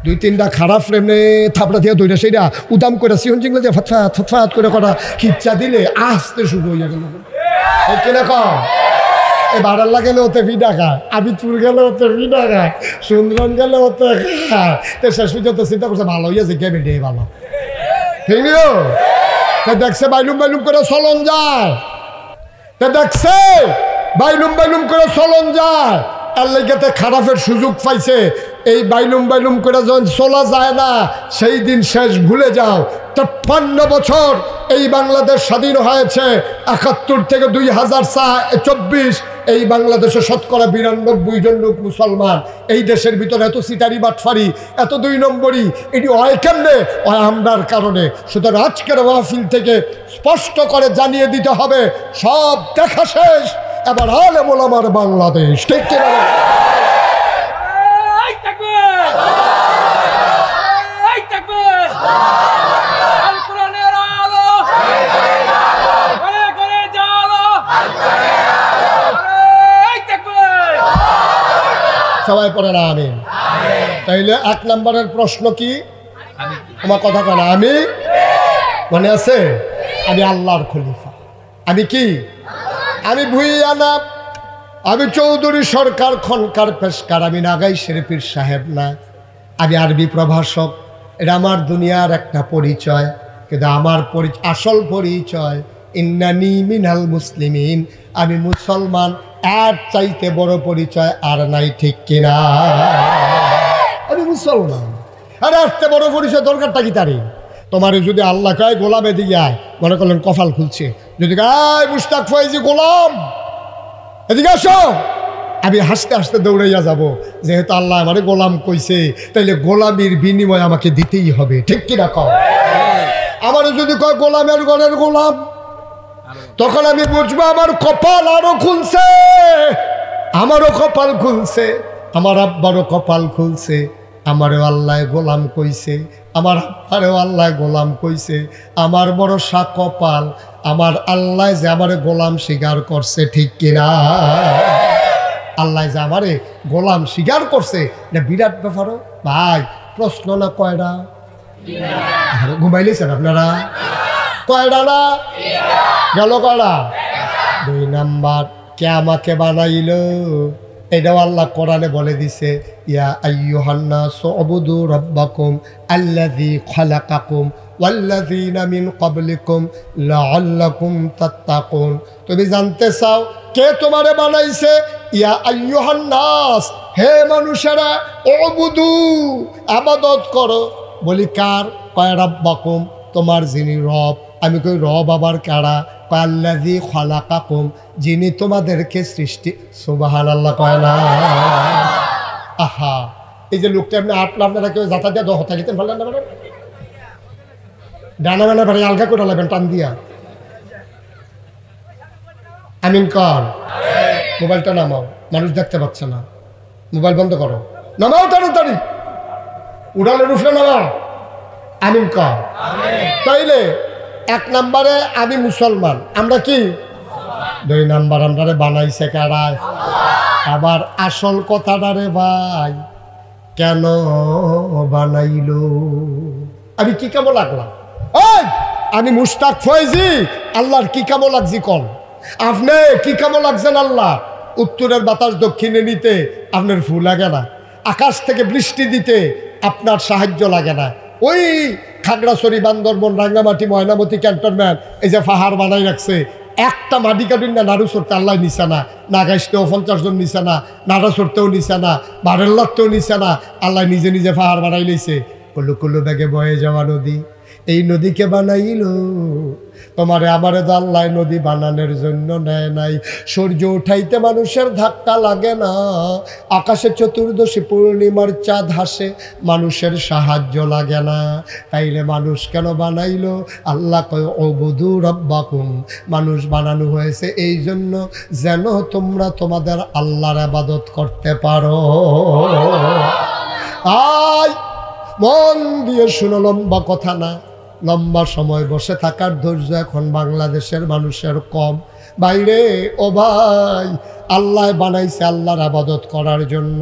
দুই তিনটা খারাপ ফ্রেমে থাপড়া দিয়ে দইটা সেইটা উদাম করে সিহন চিংলা দিয়ে ফটফাত ফটফাত করে করা খিচ্চা দিলে আসতে শুরু হয়ে গেল কিনা কম এই বাড়াল্লা গেলে ওতে ভিডা খায় আবিদপুর গেলে ওতে ভিডা খায় সুন্দরন গেলে ওতে খায় তো শেষ পর্যন্ত চিন্তা করছে ভালো হইয়াছে কে বেডে ভালো ঠিক তা দেখছে বাইলুম বাইলুম করে চলন যায় তা দেখছে বাইলুম বাইলুম করে চলন যায় আর লেগেতে খারাপের সুযোগ পাইছে এই বাইলুম বাইলুম করে যখন চলা যায় না সেই দিন শেষ ভুলে যাও 53 বছর এই বাংলাদেশ স্বাধীন হয়েছে 71 থেকে 2024 এই বাংলাদেশে শতকরা 92 জন লোক মুসলমান এই দেশের ভিতরে এত সিটারি বাটফারি এত 2 নম্বরই এটি হয় কেমনে হয় আমরার কারণে সুতরাং আজকের মাহফিল থেকে স্পষ্ট করে জানিয়ে দিতে হবে সব দেখা শেষ এবার আলেম ওলামার বাংলাদেশ ঠিক কিনা সবাই পড়ে না আমিন তাইলে 1 নম্বরের প্রশ্ন কি আমার কথা কেন আমি মনে আছে আমি আল্লাহর খলিফা আমি কি আমি ভুইয়া না আমি চৌধুরী সরকার খনকার পেশকার আমি নাগাই শরীফের সাহেব না আমি আরবি প্রভাষক এটা আমার দুনিয়ার একটা পরিচয় কিন্তু আমার আসল পরিচয় ইন্নানি মিনাল মুসলিমিন আমি মুসলমান আর চাইতে বড় পরিচয় আর নাই ঠিক কিনা আমি মুসলমান আরে আসতে বড় পরিচয় দরকারটা কি তারি তোমার যদি আল্লাহ কয় গোলাম এদিকে আয় মনে করলেন কপাল খুলছে যদি আয় মুশতাক ফয়েজি গোলাম এদিকে আসো আমি হাসতে হাসতে দৌড়াইয়া যাব যেহেতু আল্লাহ আমারে গোলাম কইছে তাইলে গোলামির বিনিময় আমাকে দিতেই হবে ঠিক কিনা কও আমার যদি কয় গোলামের ঘরের গোলাম তখন আমি বুঝবো আমার কপাল আরো খুলছে আমারও কপাল খুলছে আমার আব্বারও কপাল খুলছে আমারও আল্লাহ গোলাম কইছে আমার আব্বারও আল্লাহ গোলাম কইছে আমার বড় সা কপাল আমার আল্লাহ যে আমারে গোলাম স্বীকার করছে ঠিক কিনা আল্লাহ যে আমারে গোলাম স্বীকার করছে এটা বিরাট ব্যাপারও ভাই প্রশ্ন না কয়টা ঘুমাইলেছেন আপনারা কয়টা না গেল কয়টা 2 নাম্বার কে আমাকে বানাইলো এটাও আল্লাহ কোরআনে বলে দিছে ইয়া আইয়ুহান নাসু উবুদু রাব্বাকুম আল্লাযী খালাকাকুম ওয়াল্লাযীনা মিন ক্বাবলিকুম লাআল্লাকুম তাত্তাকুন তুমি জানতে চাও কে তোমারে বানাইছে ইয়া আইয়ুহান নাস হে মানুষেরা উবুদু ইবাদত করো বলি কার কয় রাব্বাকুম তোমার যিনি রব আমি কই রব আবার কারা আল্লাযী খালাকাকুম যিনি তোমাদেরকে সৃষ্টি সুবহানাল্লাহ কয় না আহা এই যে লোকটা আপনি আটলা আপনারা কেউ যাতা দিয়া দহতা দিতেন ভালো না মানে ডানা ডানা বাড়ি আলগা করে লাগবেন টান দিয়া আমিন কর মোবাইলটা নামাও মানুষ দেখতে পাচ্ছে না মোবাইল বন্ধ করো নামাও তাড়াতাড়ি উড়ালের উপরে নামাও আমিন কর তাইলে 1 নম্বরে আমি মুসলমান আমরা কি 2 নাম্বার আমরারে বানাইছে কারা আবার আসল কথাটা রে ভাই কেন বানাইলো আমি কি কেমন লাগলাম এই আমি মুশতাক ফয়েজি আল্লাহর কি কেমন লাগছি কোন আপনি কি কেমন লাগছেন আল্লাহ উত্তরের বাতাস দক্ষিণে নিতে আপনার ফুল লাগে না আকাশ থেকে বৃষ্টি দিতে আপনার সাহায্য লাগে না ওই খাগড়াছড়ি বান্দরবন রাঙ্গামাটি ময়নামতি ক্যান্টনমেন্ট এই যে পাহাড় বানাই রাখছে একটা মাটি কাটুন না নাড়ু চড়তে আল্লাহ নিছে না নাগাইতেও 50 জন নিছে না নাড়া চড়তেও নিছে না বারেল্লাতেও নিছে না আল্লাহ নিজে নিজে পাহাড় বানাই লইছে কুলু কুলু ব্যাগে বয়ে যাওয়া নদী এই নদীকে বানাইল তোমারে আমারে তো আল্লাহ নদী বানানোর জন্য নেয় নাই সূর্য উঠাইতে মানুষের ধাক্কা লাগে না আকাশে চতুর্দশী পূর্ণিমার চাঁদ হাসে মানুষের সাহায্য লাগে না তাইলে মানুষ কেন বানাইলো আল্লাহ কয় উবুদু রাব্বাকুম মানুষ বানানো হয়েছে এই জন্য যেন তোমরা তোমাদের আল্লাহর ইবাদত করতে পারো আয় মন দিয়ে শুনো লম্বা কথা না লম্বা সময় বসে থাকার ধৈর্য এখন বাংলাদেশের মানুষের কম বাইরে ও ভাই আল্লাহ বানাইছে আল্লাহর ইবাদত করার জন্য।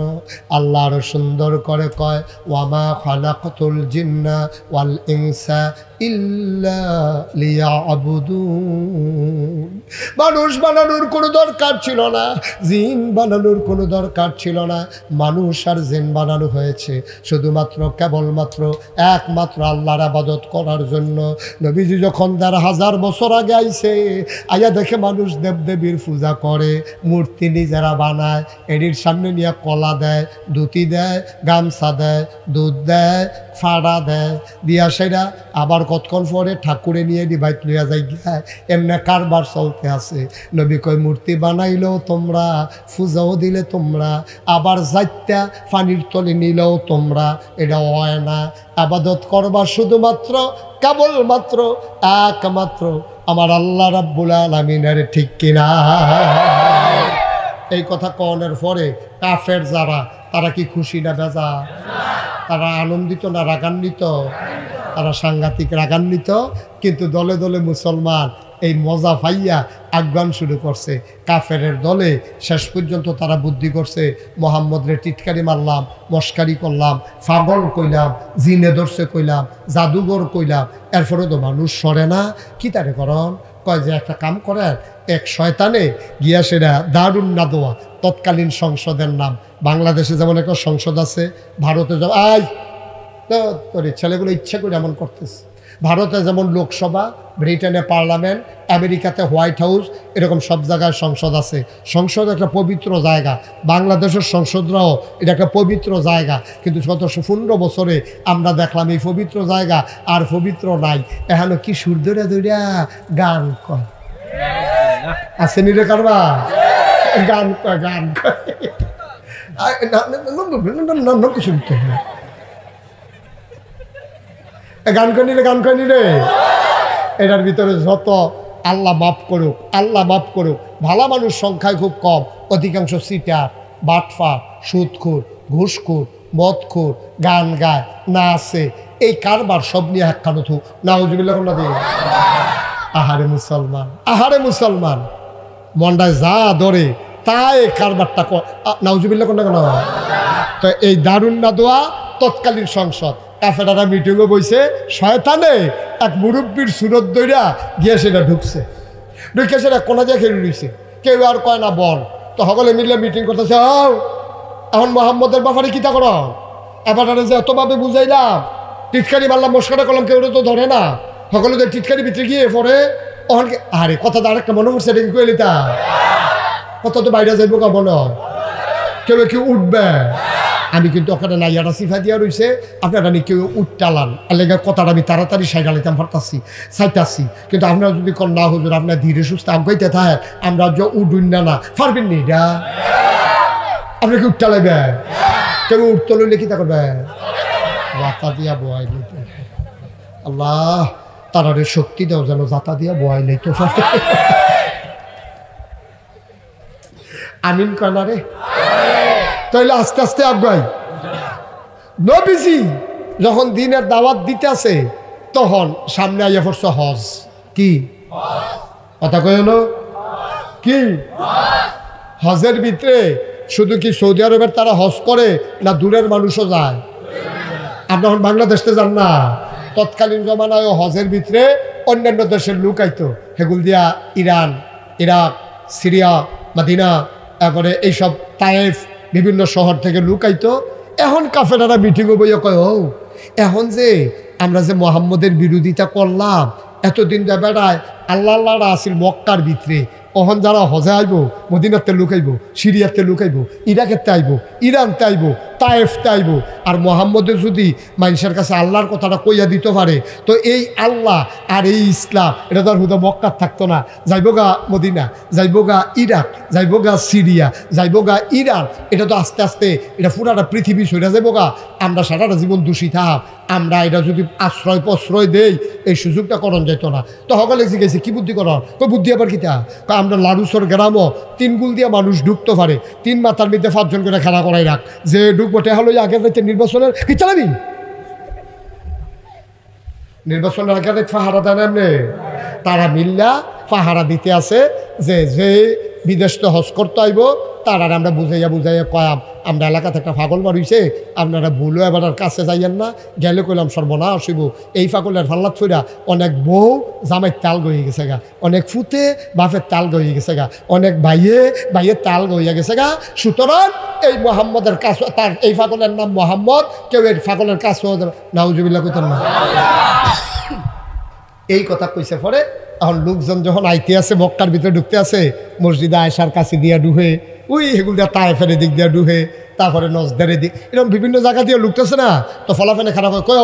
আল্লাহ আরো সুন্দর করে কয়, ওয়ামা খালাকতুল জিন্না ওয়াল ইনসা ইল্লা লিয়াবুদুন। মানুষ বানানোর কোনো দরকার ছিল না, জিন বানানোর কোনো দরকার ছিল না। মানুষ আর জিন বানানো হয়েছে শুধুমাত্র কেবলমাত্র একমাত্র আল্লাহর ইবাদত করার জন্য। নবীজি যখন ১,৫০০ বছর আগে আইছে, আইয়া দেখে মানুষ দেবদেবীর পূজা করে, মূর্তি নিজেরা বানায়, এটির সামনে নিয়ে কলা দেয়, ধুতি দেয়, গামছা দেয়, দুধ দেয়, ফাড়া দেয়, দিয়া সেটা আবার কতক্ষণ পরে ঠাকুরে নিয়ে ডিভাইট লইয়া যাই গিয়া এমনি কারবার চলতে আছে। নবী কয়, মূর্তি বানাইলেও তোমরা, পূজাও দিলে তোমরা, আবার যাইত্যা পানির তলে নিলেও তোমরা, এটা হয় না। ইবাদত করবা শুধুমাত্র কেবলমাত্র একমাত্র আমার আল্লাহ রাব্বুল আলামিনের, ঠিক কিনা? এই কথা কওয়ানোর পরে কাফের যারা, তারা কি খুশি না বেজা? তারা আনন্দিত না রাগান্বিত? তারা সাংঘাতিক রাগান্বিত। কিন্তু দলে দলে মুসলমান এই মজা পাইয়া আহ্বান শুরু করছে। কাফেরের দলে শেষ পর্যন্ত তারা বুদ্ধি করছে, মোহাম্মদরে টিটকারি মারলাম, মস্কারি করলাম, পাগল কইলাম, জিনে ধরছে কইলাম, জাদুঘর কইলাম, এরপরে তো মানুষ সরে না। কি তারে করন? কয় যে একটা কাম করেন, এক শয়তানে গিয়া সেটা দারুন নাদোয়া, তৎকালীন সংসদের নাম। বাংলাদেশে যেমন একটা সংসদ আছে, ভারতে যেমন, আই তোর ছেলেগুলো ইচ্ছা করে এমন করতেছে। ভারতে যেমন লোকসভা, ব্রিটেনে পার্লামেন্ট, আমেরিকাতে হোয়াইট হাউস, এরকম সব জায়গায় সংসদ আছে। সংসদ একটা পবিত্র জায়গা। বাংলাদেশের সংসদরাও এটা একটা পবিত্র জায়গা। কিন্তু গত 15 বছরে আমরা দেখলাম এই পবিত্র জায়গা আর পবিত্র নাই। এখানে কি সুর ধরে ধরিয়া গান কয়, আছে নিরে কারবা গান কয়, গান কয় শুনতে হয়। গান কয় নিলে, গান কয় নিলে। এটার ভিতরে যত আল্লাহ মাফ করুক, আল্লাহ মাফ করুক, ভালো মানুষ সংখ্যায় খুব কম, অধিকাংশ সিটার, বাটফার, সুদখোর, ঘুষখোর, মদখোর, গান গায়, নাচে, এই কারবার সব নিয়ে একখানো থু। নাউজুবিল্লাহ না দিয়ে। আহারে মুসলমান, আহারে মুসলমান, মন্ডায় যা ধরে তাই কারবারটা নাউজুবিল্লাহ কোনটা কেন? তো এই দারুন নাদোয়া তৎকালীন সংসদ, কাফেরারা মিটিংও বইছে, শয়তানে এক মুরব্বীর সুরত দইরা গিয়ে সেটা ঢুকছে, ঢুকে সেটা কোনা দিয়ে খেলে রয়েছে, কেউ আর কয় না বল। তো সকলে মিলে মিটিং করতেছে, এখন মোহাম্মদের ব্যাপারে কিতা কর? এবার যে এতভাবে বুঝাইলাম, টিটকারি মারলাম, মস্কাটা করলাম, কেউ তো ধরে না। সকলে তো টিটকারি ভিতরে গিয়ে পরে ওখানকে, আরে কথা তো আরেকটা মনে করছে, এটা কি কয়ে লিতা কথা তো বাইরে যাইব কা মনে হয়, কেউ কেউ উঠবে। আমি কিন্তু ওখানে নাইয়াটা সিফা দিয়া রয়েছে, আপনারা নি কেউ উঠটালান, আলেগা কথাটা আমি তাড়াতাড়ি সাইডালাইতাম পারতাছি, চাইতাছি। কিন্তু আপনারা যদি কন না হুজুর, আপনার ধীরে সুস্থ আগাইতে থাকে, আমরা যে উঠুন না পারবেন নি, এটা আপনি কি উঠটালাইবে? কেউ উঠতে লইলে কি তা করবে? জাতা দিয়া বয়াই লইতে, আল্লাহ তারারে শক্তি দাও যেন জাতা দিয়া বয়াই লইতে পারে। আমিন কয়না রে? তাইলে আস্তে আস্তে আগাই। নবীজি যখন দিনের দাওয়াত দিতে আছে, তখন সামনে আইয়া পড়ছে হজ। কি কথা কই হলো? কি হজের ভিতরে শুধু কি সৌদি আরবের তারা হজ করে না দূরের মানুষও যায়? আপনার বাংলাদেশে যান না, তৎকালীন জমানায় হজের ভিতরে অন্যান্য দেশের লোক আইতো, হেগুল দিয়া ইরান, ইরাক, সিরিয়া, মদিনা, তারপরে এইসব তায়েফ, বিভিন্ন শহর থেকে লোক আইতো। এখন কাফেরারা মিটিংও বইয়া কয়, ও এখন যে আমরা যে মোহাম্মদের বিরোধিতা করলাম, এতদিন যে বেড়ায় আল্লাহ আল্লাহরা আসিল মক্কার ভিতরে, অহন যারা হজে আইব, মদিনাতে লুকাইব, সিরিয়াতে লুকাইব, ইরাকেতে আইব, ইরানতে আইব, তায়েফতে আইব। আর মোহাম্মদের যদি মানুষের কাছে আল্লাহর কথাটা কইয়া দিতে পারে, তো এই আল্লাহ আর এই ইসলাম এটা তো আর হুদা মক্কার থাকতো না। যাইবগা মদিনা, যাইবগা ইরাক, যাইবগা সিরিয়া, যাইবগা ইরান। এটা তো আস্তে আস্তে এটা পুরাটা পৃথিবী সইরা যাইবগা। আমরা সারাটা জীবন দূষিত থাক, আমরা এটা যদি আশ্রয় প্রশ্রয় দেই, এই সুযোগটা করণ যেত না। তো সকলে জিজ্ঞেসি কি বুদ্ধি করন? কই বুদ্ধি আবার কিতা? আমরা লাড়ুসর গ্রামও 3 গুল দিয়ে মানুষ ঢুকতে পারে, 3 মাথার মধ্যে 5 জন করে খেলা করাই রাখ, যে ঢুকবো টেহা হলো আগের রাইতে নির্বাচনের কি চালাবি, নির্বাচনের আগের রাইতে পাহারা দেন এমনি। তারা মিল্লা পাহারা দিতে আছে যে যে বিদেশ তো হজ করতে আইব, তার আর আমরা বুঝাইয়া কয়াম আমরা এলাকাতে একটা ফাগল বাড়িছে, আপনারা ভুলও এবার আর কাছে যাইয়েন না। গেলে কইলাম সর্বনাশ হইব। এই ফাগলের ফাল্লাত ফইরা অনেক বউ জামাই তাল গইয়ে গেছে গা, অনেক ফুতে বাপের তাল গইয়ে গেছে গা, অনেক ভাইয়ের তাল গইয়া গেছে গা। সুতরাং এই মোহাম্মদের কাজ, তার এই ফাগলের নাম মোহাম্মদ, কেউ এই ফাগলের কাজ নাউজুবিল্লাহ কইতেন না। এই কথা কইছে পরে এখন লোকজন যখন আইতে আছে, মক্কার ভিতরে ঢুকতে আছে, মসজিদে আয়েশার কাছে দিয়া ডুহে, ওই এগুলো দিয়া তায়েফের দিক দিয়া ডুহে, তারপরে নজদারে দিক, এরকম বিভিন্ন জায়গা দিয়ে লুকতেছে না। তো ফলাফেনে খারাপ হয়, কয়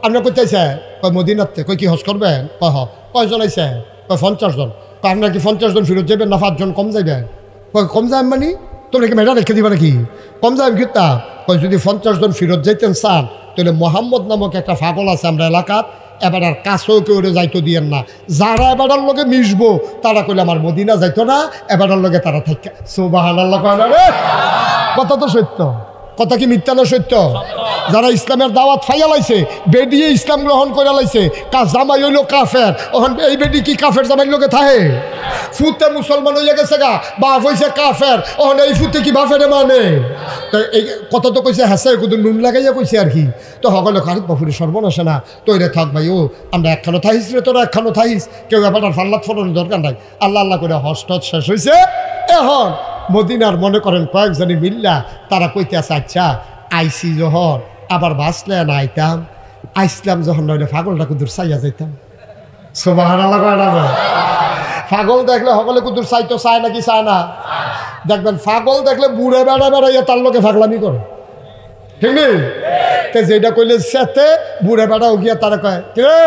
আপনার করতে আইসে, কয় মদিনাতে, কয় কি হজ করবেন, কয়জন আইসে, কয় 50 জন। কয় আপনার কি 50 জন ফেরত যাবেন না 5 জন কম যাইবেন? কয় কম যাবেন মানে তোমরা কি মেয়েটা রেখে দিবা নাকি? কম যাবেন কি তা? কয় যদি 50 জন ফেরত যাইতেন চান তাহলে মোহাম্মদ নামক একটা ফাগল আছে আমরা এলাকাত, এবার আর কাছেও কেউ যাইতো দিয়েন না। যারা এবারের লগে মিশবো তারা কইলে আমার মদিনা যাইতো না, এবারের লগে তারা থাকে। সুবহানাল্লাহ কয় না রে? কথা তো সত্য, কথা কি মিথ্যা না সত্য? যারা ইসলামের দাওয়াত ফাইয়া লাইছে, বেডিয়ে ইসলাম গ্রহণ করে লাইছে, জামাই হইল কাফের, ওখান এই বেডি কি কাফের জামাই লোকে থাকে? ফুতে মুসলমান হইয়া গেছে গা, বাপ হইছে কাফের, ওখানে এই ফুতে কি বাপের মানে? তো এই কথা তো কইছে হাসে কুদু নুন লাগাইয়া কইছে আর কি। তো সকলে খারিদ বাপুরি সর্বনাশে না, তৈরে থাক ভাই, ও আমরা একখানো থাইস রে, তোরা একখানো থাইস, কেউ ব্যাপার ফাল্লাত ফোটানোর দরকার নাই। আল্লাহ আল্লাহ করে হজ শেষ হয়েছে। এখন মদিনার মনে করেন কয়েকজনই মিল্লা তারা কইতে আছে, আচ্ছা আইসি যখন আবার বাঁচলে না আইতাম, আইসলাম যখন নইলে পাগলটা কুদুর চাইয়া যাইতাম। সুবহানাল্লাহ কয় না? পাগল দেখলে সকলে কুদুর চাইতো, চায় নাকি চায় না? দেখবেন পাগল দেখলে বুড়ে বেড়াইয়া তার লোকে পাগলামি করে, ঠিক নেই? তো যেটা কইলে সেতে বুড়ে বেড়াও গিয়া তারা কয় কিরে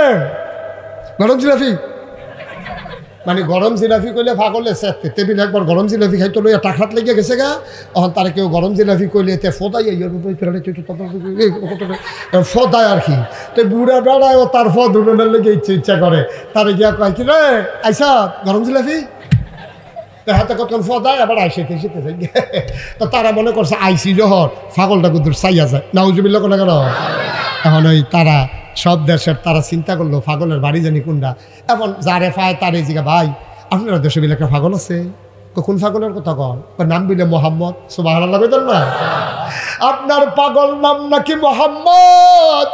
গরম জিলাফি, মানে গরম জিলাফি কইলে ফাগলে সেতে। তেবিন একবার গরম জিলাফি খাইতো লইয়া টাকাত লেগে গেছে গা, তখন তারা কেউ গরম জিলাফি কইলে তে ফদাই ফদায় আর কি। তো বুড়া বেড়ায় ও তার ফদ উড়ানোর লেগে ইচ্ছা করে, তারা গিয়া কয় কি রে আইসা গরম জিলাফি, হাতে কতক্ষণ ফদায় আবার আইসিতে যাই। তো তারা মনে করছে আইসি যখন ফাগলটা কুদুর চাইয়া যায়, নাউজুবিল্লাহ কোনা কেন? এখন ওই তারা সব দেশের তারা চিন্তা করলো পাগলের বাড়ি জানি কোনটা। এখন যারে পায় তার এই জায়গা, ভাই আপনারা দেশে বিলে একটা পাগল আছে, কোন পাগলের কথা কন? নাম বিলে মোহাম্মদ। সুবহানাল্লাহ কইতেন না? আপনার পাগল নাম নাকি মোহাম্মদ?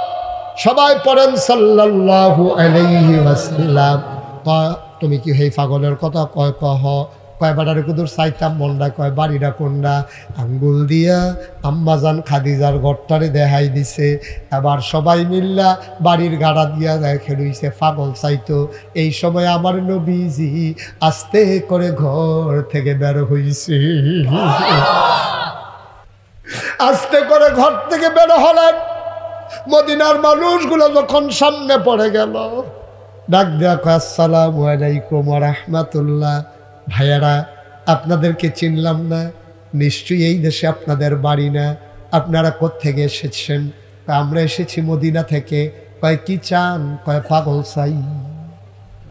সবাই পড়েন সাল্লাল্লাহু আলাইহি ওয়াসাল্লাম। তুমি কি সেই পাগলের কথা কয়? কহ কয় বাড়ারে কুদুর চাইতাম মনটা, কয় বাড়িটা কোনটা? আঙ্গুল দিয়া আম্মাজান খাদিজার ঘরটারে দেখাই দিছে। আবার সবাই মিল্লা বাড়ির গাড়া দিয়া দেখে রইছে পাগল চাইতো। এই সময় আমার নবীজি আস্তে করে ঘর থেকে বের হইছে, আস্তে করে ঘর থেকে বের হলেন। মদিনার মানুষগুলো যখন সামনে পড়ে গেল, ডাক দেয়া কয় আসসালামু আলাইকুম ওয়া রাহমাতুল্লাহ। ভাইয়ারা আপনাদেরকে চিনলাম না, নিশ্চয়ই এই দেশে আপনাদের বাড়ি না, আপনারা কোত্থেকে এসেছেন? আমরা এসেছি মদিনা থেকে। কয় কি চান? কয় পাগল চাই।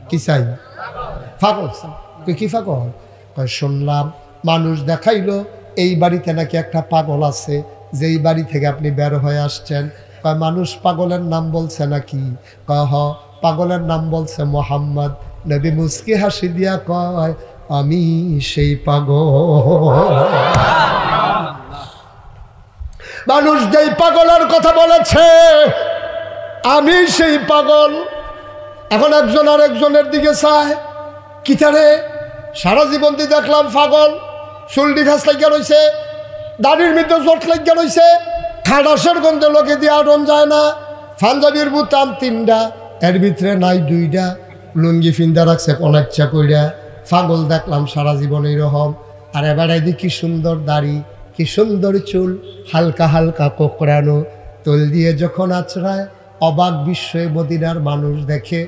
কি চাই? পাগল চাই। তুই কি পাগল? কয় শুনলাম মানুষ দেখাইলো এই বাড়িতে নাকি একটা পাগল আছে, যেই বাড়ি থেকে আপনি বের হয়ে আসছেন। কয় মানুষ পাগলের নাম বলছে নাকি? কয় হ, পাগলের নাম বলছে মোহাম্মদ। নবী মুস্কি হাসি দিয়া কয় আমি সেই পাগল। মানুষ যেই পাগলের কথা বলেছে আমি সেই পাগল। এখন একজন আর একজনের দিকে চায়, কিতারে সারা জীবন দিয়ে দেখলাম পাগল, চুলটি ফেস লাগিয়া রয়েছে, দাড়ির মধ্যে জোট লাগিয়া রয়েছে, খাডাসের গন্ধে লোকে দিয়ে আটন যায় না, পাঞ্জাবির বুতাম 3টা, এর ভিতরে নাই 2টা, লুঙ্গি ফিন্দা রাখছে অনেকটা কইরা। পাগল দেখলাম সারা জীবন এইরকম। আর এবার এদিকে কি সুন্দর দাড়ি, কি সুন্দর চুল, হালকা হালকা কোকড়ানো, তোল দিয়ে যখন আছড়ায় অবাক বিস্ময়ে মদিনার মানুষ দেখে,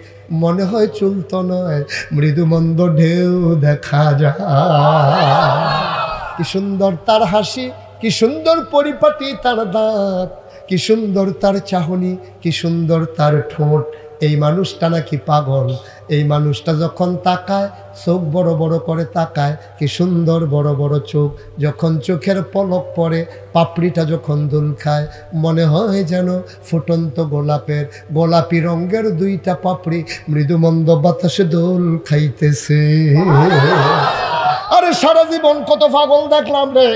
মনে হয় চুল তো নয় মৃদুমন্দ ঢেউ দেখা যায়। কি সুন্দর তার হাসি, কি সুন্দর পরিপাটি তার দাঁত, কি সুন্দর তার চাহনি, কি সুন্দর তার ঠোঁট। এই মানুষটা নাকি পাগল। এই মানুষটা যখন তাকায় চোখ বড় বড় করে তাকায়, কি সুন্দর বড় বড় চোখ। যখন চোখের পলক পড়ে, পাপড়িটা যখন দুল খায়, মনে হয় যেন ফুটন্ত গোলাপের গোলাপি রঙের 2টা পাপড়ি মৃদুমন্দ বাতাসে দোল খাইতেছে। আরে সারা জীবন কত পাগল দেখলাম রে,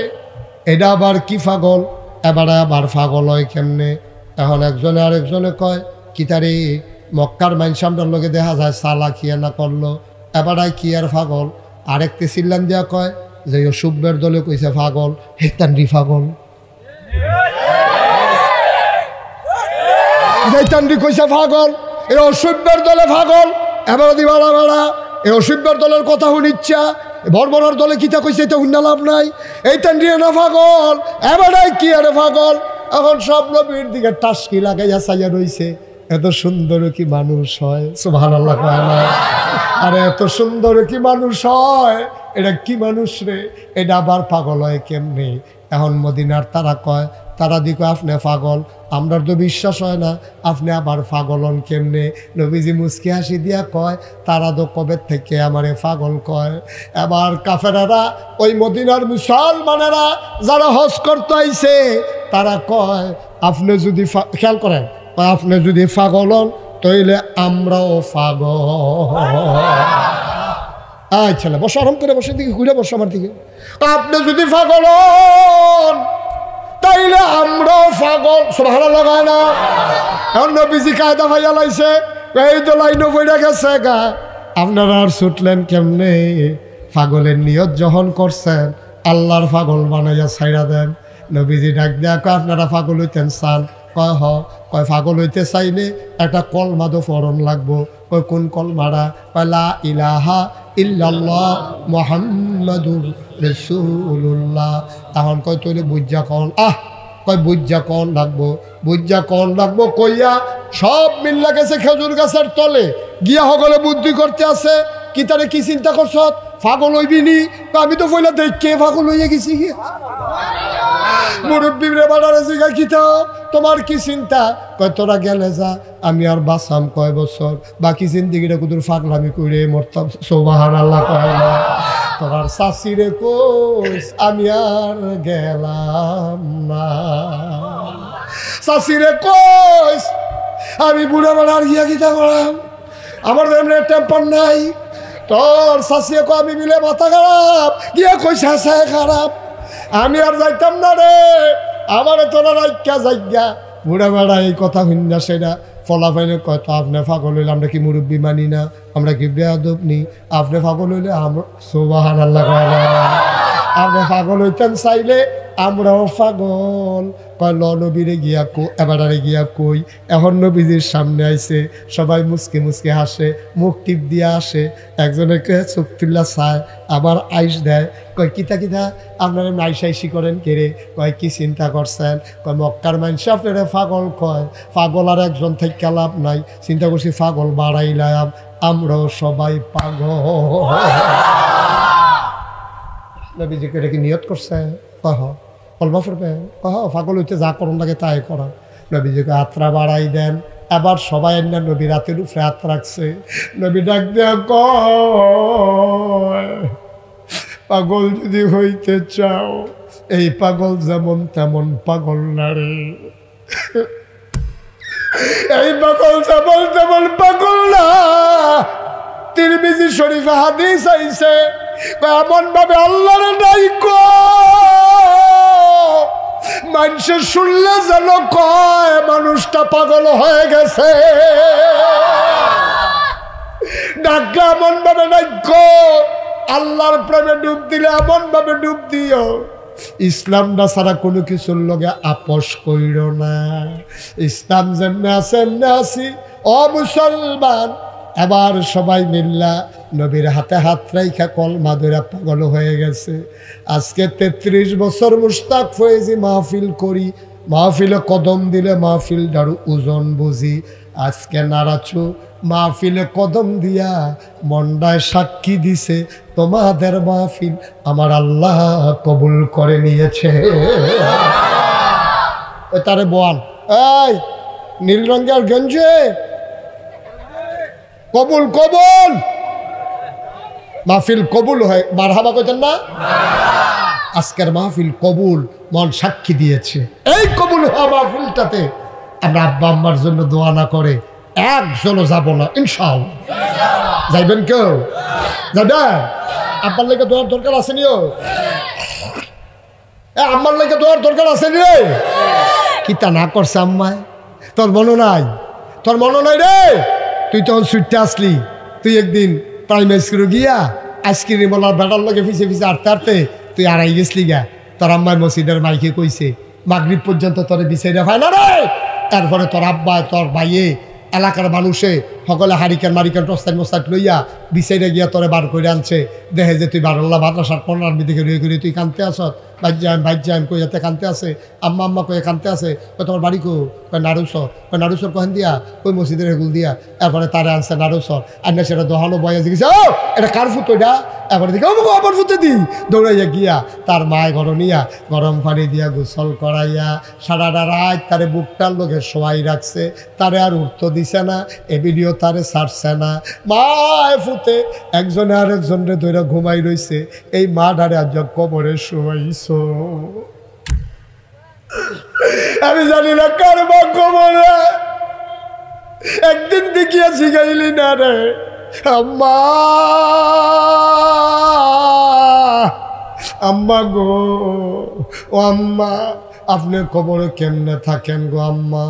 এটা আবার কি পাগল, এবারে আবার পাগল হয় কেমনে? এখন একজনে আরেকজনে কয় কি তারে মক্কার মাইন সামনের লোকে দেখা যায় সালা খিয়া না করলো, এবারে কি আর পাগল। আরেকটি চিল্লান দিয়া কয় যে সুব্বের দলে কইছে পাগল, হেতান্ডি পাগল, জৈতান্ডি কইছে পাগল, এই অসভ্যের দলে পাগল। এবার দিবাড়া বেড়া এই অসভ্যের দলের কথা শুনিচ্ছা, বর্বরার দলে কিতা কইছে এটা শুনে লাভ নাই। এই তান্ড্রিয়া না পাগল, এবারে কি আরে পাগল। এখন সব নবীর দিকে টাসকি লাগাইয়া চাইয়া রইছে। এত সুন্দর কি মানুষ হয়, সুবহানাল্লাহ কয় না? আরে এত সুন্দর কি মানুষ হয়, এটা কি মানুষ রে, এটা আবার পাগল হয় কেমনে? এখন মদিনার তারা কয়, তারা দিকে আপনি পাগল, আমরা তো বিশ্বাস হয় না, আপনি আবার পাগল হন কেমনে? নবীজি মুস্কি হাসি দিয়া কয়, তারা তো কবে থেকে আমারে পাগল কয়। এবার কাফেরারা ওই মদিনার মুসলমানেরা যারা হজ করতে আইছে তারা কয়, আপনি যদি খেয়াল করেন, আপনি যদি পাগল হন তাইলে আমরাও পাগল। আচ্ছা বসো, আরাম করে বসে, দিকে ঘুরে বসো আমার দিকে। আপনি যদি পাগল হন তাইলে আমরাও পাগল, সুবহানাল্লাহ হয় না? এখন নবীজি কায়দা ভাইয়া লাইছে, এই তো লাইনও বইরা গেছে গা, আপনারা আর ছুটলেন কেমনে? পাগলের নিয়ত যখন করছেন আল্লাহর পাগল বানাইয়া ছাইড়া দেন। নবীজি ডাক দেয়া কয়, আপনারা পাগল হইতেন চান? কয় হ। কয় পাগল হইতে চাইলে একটা কলমা তো পড়ন লাগবো। কয় কোন কলমারা? কয় লা ইলাহা ইল্লাল্লাহ মুহাম্মাদুর রাসূলুল্লাহ। তখন কয় তৈলে বুঝা কন, কয় বুঝা কন লাগবো, বুঝা কন লাগবো কইয়া সব মিল্লা গেছে খেজুর গাছের তলে গিয়া সকলে বুদ্ধি করতে আছে। কি তারে কি চিন্তা করছ, পাগল হইবিনি? আমি তো পয়লা দেখে পাগল হইয়া গেছি। মুরব্বী রে বাড়ারে জিগা কিতা তোমার কি চিন্তা? কয় তোরা গেলে যা, আমি আর বাঁচাম কয় বছর, বাকি জিন্দিগিটা কুদুর পাগলামি করে মরতাম। সুবহানাল্লাহ কয় না? তোমার শাশিরে কইস আমি আর গেলাম না, শাশিরে কইস আমি বুড়া বাড়ার গিয়া কিতা করাম, আমার এমনি টেম্পার নাই। তোর শাশিয়ে কো আমি মিলে মাথা খারাপ, গিয়া কই শাশায় খারাপ, আমি আর যাইতাম না রে, আমার তোরা রাইকা যাইগা। বুড়া বেড়া এই কথা শুননা সেটা ফলাফাইলে কয়, তো আপনি পাগল হইলে আমরা কি মুরব্বী মানি না, আমরা কি বেয়াদব নি? আপনি পাগল হইলে আমরা, সুবহানাল্লাহ কয় না? আপনি পাগল হইতেন চাইলে আমরাও পাগল। কয় ল নবীরে গিয়া কো, এবারে গিয়া কই। এখন নবীজির সামনে আইছে, সবাই মুসকে মুসকে হাসে, মুখ টিপ দিয়া আসে, একজনে চোখ তুল্লা চায়, আবার আইস দেয়। কয় কিতা কিতা আপনারা আইসাইসি করেন কেড়ে? কয় কি চিন্তা করছেন? কয় মক্কার মানুষ আপনারা পাগল কয়, পাগল আর একজন থেকে লাভ নাই, চিন্তা করছি পাগল বাড়াইলাম, আমরাও সবাই পাগল। নবীজি এটা কি নিয়ত করছে? কহ কলমা পড়বে, কহ পাগল হইতে যা করুন লাগে তাই করা। নবীজিকে আত্রা বাড়াই দেন, আবার সবাই না নবী রাতের উপরে হাত রাখছে। নবী ডাক দেয়া কয়, পাগল যদি হইতে চাও এই পাগল যেমন তেমন পাগল না রে, এই পাগল যেমন তেমন পাগল না। তিরমিজি শরীফে হাদিস আইছে, এমন ভাবে আল্লাহর ডাইকো মানুষের শুনলে যেন কয় মানুষটা পাগল হয়ে গেছে। ডাকলে এমন ভাবে ডাইকো, আল্লাহর প্রেমে ডুব দিলে এমন ভাবে ডুব দিও, ইসলামটা ছাড়া কোনো কিছুর লগে আপোষ কইর না। ইসলাম যেমনে আছে এমনি আছি ও মুসলমান। এবার সবাই মিল্লা নবীর হাতে হাত রাইখা কলমা ধরে পাগল হয়ে গেছে। আজকে 33 বছর মুশতাক ফয়েজি মাহফিল করি, মাহফিলে কদম দিলে মাহফিল দারু ওজন বুঝি। আজকে নারাচু মাহফিলে কদম দিয়া মন্ডায় সাক্ষী দিছে তোমাদের মাহফিল আমার আল্লাহ কবুল করে নিয়েছে। তারে বোয়ান এই নীল রঙের গঞ্জে কবুল কবুল, মাহফিল কবুল হয়, মারহাবা কইতেন না? আজকের মাহফিল কবুল, মন সাক্ষী দিয়েছে। এই কবুল হওয়া মাহফিলটাতে আমরা আব্বা আম্মার জন্য দোয়া না করে একজনও যাব না ইনশাআল্লাহ। যাইবেন কেউ? যাবেন? আব্বার লেগে দোয়ার দরকার আসেনিও? আম্মার লেগে দোয়ার দরকার আসেনি রে? কিতা না করছে আম্মায়? তোর মনে নাই? তোর মনে নাই রে? তুই তখন ছুটতে আসলি, তুই একদিন প্রাইমারি স্কুলে গিয়া আইসক্রিম বলার বেটার লগে ফিসে ফিসে আটতে আটতে তুই আড়াই গেছলি গা। তোর আম্মায় মসজিদের মাইকে কইছে মাগরিব পর্যন্ত তোরে বিচাইরা হয় না রে। তারপরে তোর আব্বা তোর ভাইয়ে এলাকার মানুষে সকলে হারিকেন মারিকেন টস্তান মোস্তাট লইয়া বিচাইরা গিয়া তোরে বার করে আনছে। দেখে যে তুই বারোল্লা মাদ্রাসার পনেরো দিকে রয়ে করে তুই কানতে আসত, বাইর যাইম কই যাতে কানতে আসে, আম্মা আম্মা কয়ে কানতে আসে। কই তোমার বাড়ি কো? কয় নাড়ুসর। কয় নাড়ুসর কহেন দিয়া? ওই মসজিদের এগুল দিয়া। এরপরে তারে আনছে নাড়ুসর, আর না সেটা দোহানো বয়ে জিজ্ঞেস ও এটা কার ফুটো এটা? এরপরে দিকে ও আবার ফুটে দি দৌড়াইয়া গিয়া তার মায় ঘর নিয়া গরম পানি দিয়া গোসল করাইয়া সারাটা রাত তারে বুকটার লোকে শোয়াই রাখছে, তারে আর উঠতে দিছে না, এ ভিডিও তারে ছাড়ছে না। মায় ফুটে একজনে আরেকজনে ধরে ঘুমাই রইছে, এই মা ডারে আজ কবরে শোয়াইছ। আমি জানি না কার মা কবরে। একদিন দেখিয়া শিখাইলি না রে আম্মা, আম্মা গো, ও আম্মা আপনি কবরে কেমনে থাকেন গো আম্মা?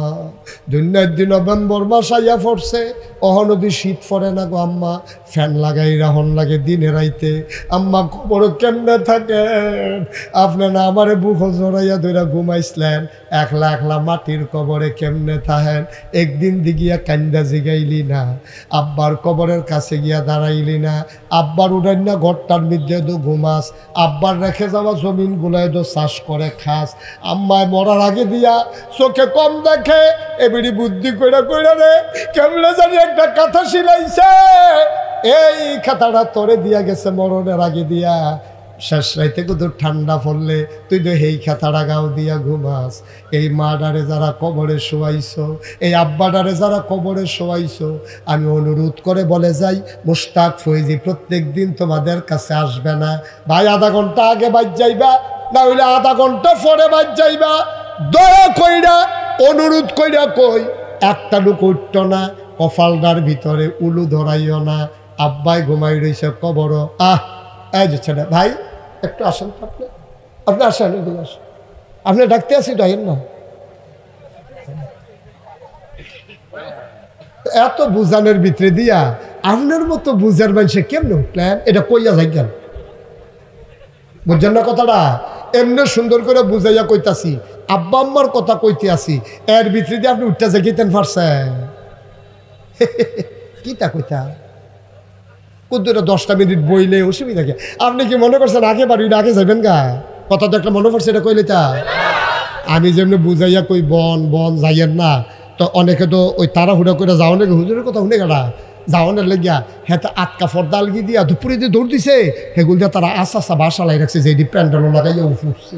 দুনিয়ার দিন নভেম্বর মাস আইয়া পড়ছে, অহনদি শীত পড়ে না গো আম্মা, ফ্যান লাগাই রাহন লাগে দিনে রাইতে। আম্মা কবরে কেমনে থাকেন? আপনি না আমারে বুক জড়াইয়া ধরে ঘুমাইছিলেন, একলা একলা মাটির কবরে কেমনে থাকেন? একদিন দিগিয়া কান্দা জিগাইলি না, আব্বার কবরের কাছে গিয়া দাঁড়াইলি না, আব্বার উড়াই না ঘরটার মধ্যে তো ঘুমাস, আব্বার রেখে যাওয়া জমিন গুলায় তো চাষ করে খাস। আম্মায় মরার আগে দিয়া চোখে কম দেখে এবিডি বুদ্ধি কইরা কইরা রে কেমনে জানি একটা কথা শিলাইছে, এই খাতাটা তোরে দিয়া গেছে মরণের আগে দিয়া। শেষ রাইতে কিন্তু ঠান্ডা পড়লে তুই তো এই খাতাটা গাও দিয়া ঘুমাস। এই মা ডারে যারা কবরে শোয়াইছো, এই আব্বা ডারে যারা কবরে শোয়াইছো, আমি অনুরোধ করে বলে যাই মুশতাক ফৈজি প্রত্যেক দিন তোমাদের কাছে আসবে না ভাই, আধা ঘন্টা আগে বাজ যাইবা, না হইলে আধা ঘন্টা পরে বাজ যাইবা। দয়া কইরা অনুরোধ কইরা কই একটা লোক উঠত না, কপালদার ভিতরে উলু ধরাইও না। আব্বাই ঘুমাই রইছে কবর। এই যে ছেলে ভাই একটু আসেন তো, আপনি আসেন, এদিকে আসেন, আপনি ডাকতে আসি ডাকেন না। এত বুঝানোর ভিতরে দিয়া আপনার মতো বুঝার মানুষে কেমনে উঠলেন? এটা কইয়া যাই কেন বুঝছেন না কথাটা? এমনি সুন্দর করে বুঝাইয়া কইতাছি, আব্বা আম্মার কথা কইতে আসি, এর ভিতরে দিয়ে আপনি উঠতে যাইতেন পারছেন? কিতা কইতা কুদ্দুরা 10টা মিনিট বইলে অসুবিধা কি? আপনি কি মনে করছেন আগে বাড়ি আগে যাবেন গা? কথা তো একটা মনে পড়ছে, এটা কইলে তা আমি যেমনি বুঝাইয়া কই বন বন যাইয়েন না, তো অনেকে তো ওই তাড়াহুড়া করে যাও নাকি হুজুরের কথা শুনে গেলা যাওয়ানের লেগিয়া হ্যাঁ আটকা ফর্দা লগি দিয়া দুপুরে দিয়ে দৌড় দিছে, সেগুলো দিয়ে তারা আস্তে বাসা লাই রাখছে, যে প্যান্ডেলও লাগাইয়া উঠছে।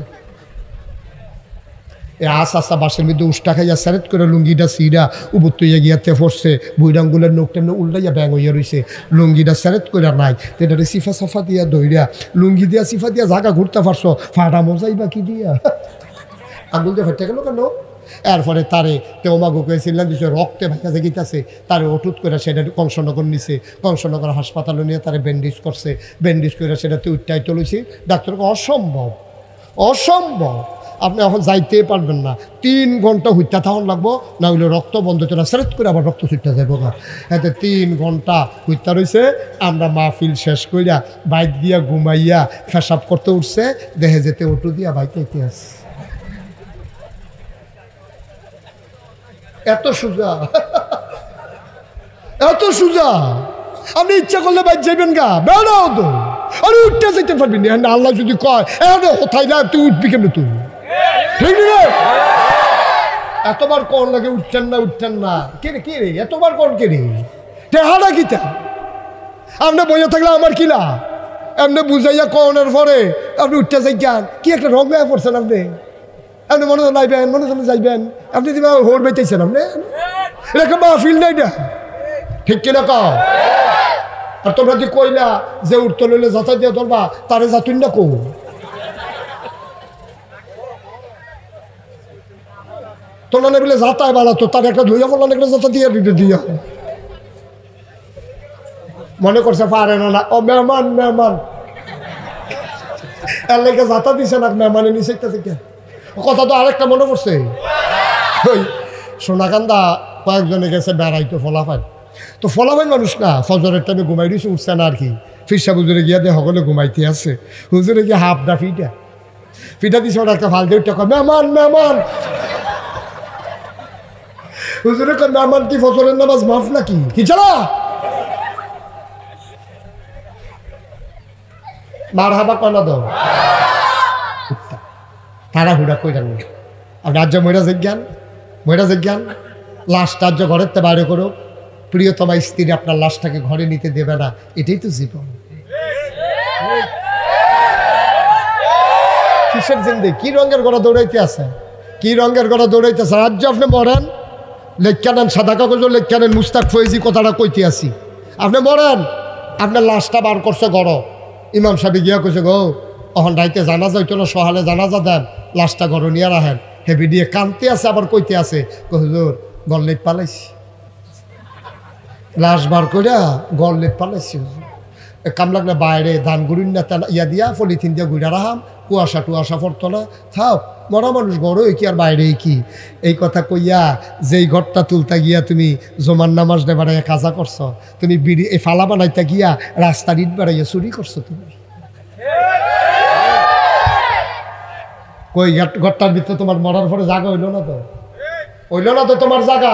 এই আস্তে বাসের মধ্যে উষ্টা খাইয়া স্যারেট করে লুঙ্গিটা সিরা উবুর তৈয়া গিয়াতে পড়ছে, বুইডাঙ্গুলের নোক টেমনে উল্টাইয়া ব্যাং হইয়া রয়েছে, লুঙ্গিটা স্যারেট করে নাই, এটা সিফা সাফা দিয়া দইরা লুঙ্গি দিয়া সিফা দিয়া জাগা ঘুরতে পারছো, ফাটা মজাইবা কি দিয়া আঙুল দিয়ে ফেটে গেল কেন? এরপরে তারে তেমাগু করেছিলেন দিচ্ছে রক্তে ভাইকাছে গিতেছে, তারে অটুট করে সেটা কংসনগর নিছে, কংসনগর হাসপাতালে নিয়ে তারে ব্যান্ডেজ করছে, ব্যান্ডেজ করে সেটাতে উচ্চাই তুলেছি। ডাক্তারকে অসম্ভব অসম্ভব, আপনি এখন যাইতে পারবেন না, 3 ঘন্টা হুইটা থাকুন লাগবো, না হইলে রক্ত বন্ধ চলে সেরেট করে আবার রক্ত ছুটতে যাবো না। এতে 3 ঘন্টা হুইটা রয়েছে। আমরা মাহফিল শেষ করিয়া বাইক দিয়া ঘুমাইয়া ফেসাব করতে উঠছে, দেহে যেতে অটু দিয়া বাইকে ইতিহাস এত সোজা এত সোজা। আপনি ইচ্ছা করলে বাইক যাইবেন গা, বেড়াও তো আরে উঠতে যাইতে পারবি না। আল্লাহ যদি কয় কোথায় না তুই উঠবি কেন? তুই ঠিক না এতবার কোন লাগে উঠছেন না কে রে, কে রে এতবার কোন কে রে? টেহারা কিতা আপনি বইয়া থাকলে আমার কিলা এমনি বুঝাইয়া কনের পরে আপনি উঠতে যাই যান, কি একটা রং হয়ে পড়ছেন আপনি। আপনি মনে লাইবেন, মনে যাইবেন, আপনি দিবা হোর বেঁচেছেন, আপনি এটা মাহফিল না এটা, ঠিক কিনা কও? আর তোমরা যদি কইলা যে উঠতে লইলে যাতা দিয়ে ধরবা, তারে যাতুন না কো তোমরা না বলে যাতায় বাড়াতো, তার একটা ধুইয়া বললাম একটা যাতা দিয়ে দিতে দিয়া মনে করছে পারে না। ও মেহমান মেহমান এর লেগে যাতা দিছে না মেহমানে নিচে থেকে কথা তো আরেকটা মনে পড়ছে ওই সোনাকান্দা কয়েকজনে গেছে বেড়াইতো ফলাফান তো ফলাফান মানুষ না ফজরের টাইমে ঘুমাই দিয়েছে উঠছে না আর কি ফিরসা হুজুরে গিয়া দিয়ে সকলে ঘুমাইতে আছে হুজুরে গিয়ে হাফ দা ফিটা দিছে ওরা একটা ফাল দিয়ে মেহমান মেহমান হুজুরে মেহমান কি ফজরের নামাজ মাফ নাকি কি চলা মার হাবা কনা দাও তারা হুড়া কই জানি আর রাজ্য ময়রা জিজ্ঞান লাশ টার্য ঘরের তে বাইরে করো প্রিয়তমা স্ত্রী আপনার লাশটাকে ঘরে নিতে দেবে না এটাই তো জীবন কিসের জিন্দে কি রঙের গড়া দৌড়াইতে আছে কি রঙের গড়া দৌড়াইতেছে রাজ্য আপনি মরেন লেখা নেন সাদা কাগজও লেখা নেন মুস্তাক ফয়েজি কথাটা কইতে আসি আপনি মরেন আপনার লাশটা বার করছে গড় ইমাম সাহেব গিয়া কইছে গো অহন রাইতে জানাজা হইতো না সহালে জানাজা দেন লাশটা গড় নিয়ে রাখেন হেবি দিয়ে কানতে আছে আবার কইতে আছে হুজুর গল্লেট পালাইছি লাশ বার করিয়া গল্লেট পালাইছি কাম লাগলে বাইরে ধান গুড়ির না ইয়া দিয়া পলিথিন দিয়া গুড়া রাহাম কুয়াশা টুয়াশা পড়তো না থাও মরা মানুষ ঘরও কি আর বাইরে কি এই কথা কইয়া যেই ঘরটা তুলতা গিয়া তুমি জমান নামাজ নে বাড়াইয়া কাজা করছো তুমি বিড়ি এই ফালা বানাইতা গিয়া রাস্তার ইট বাড়াইয়া চুরি করছো তুমি কই ঘরটার ভিতরে তোমার মরার পরে জায়গা হইল না তো তোমার জায়গা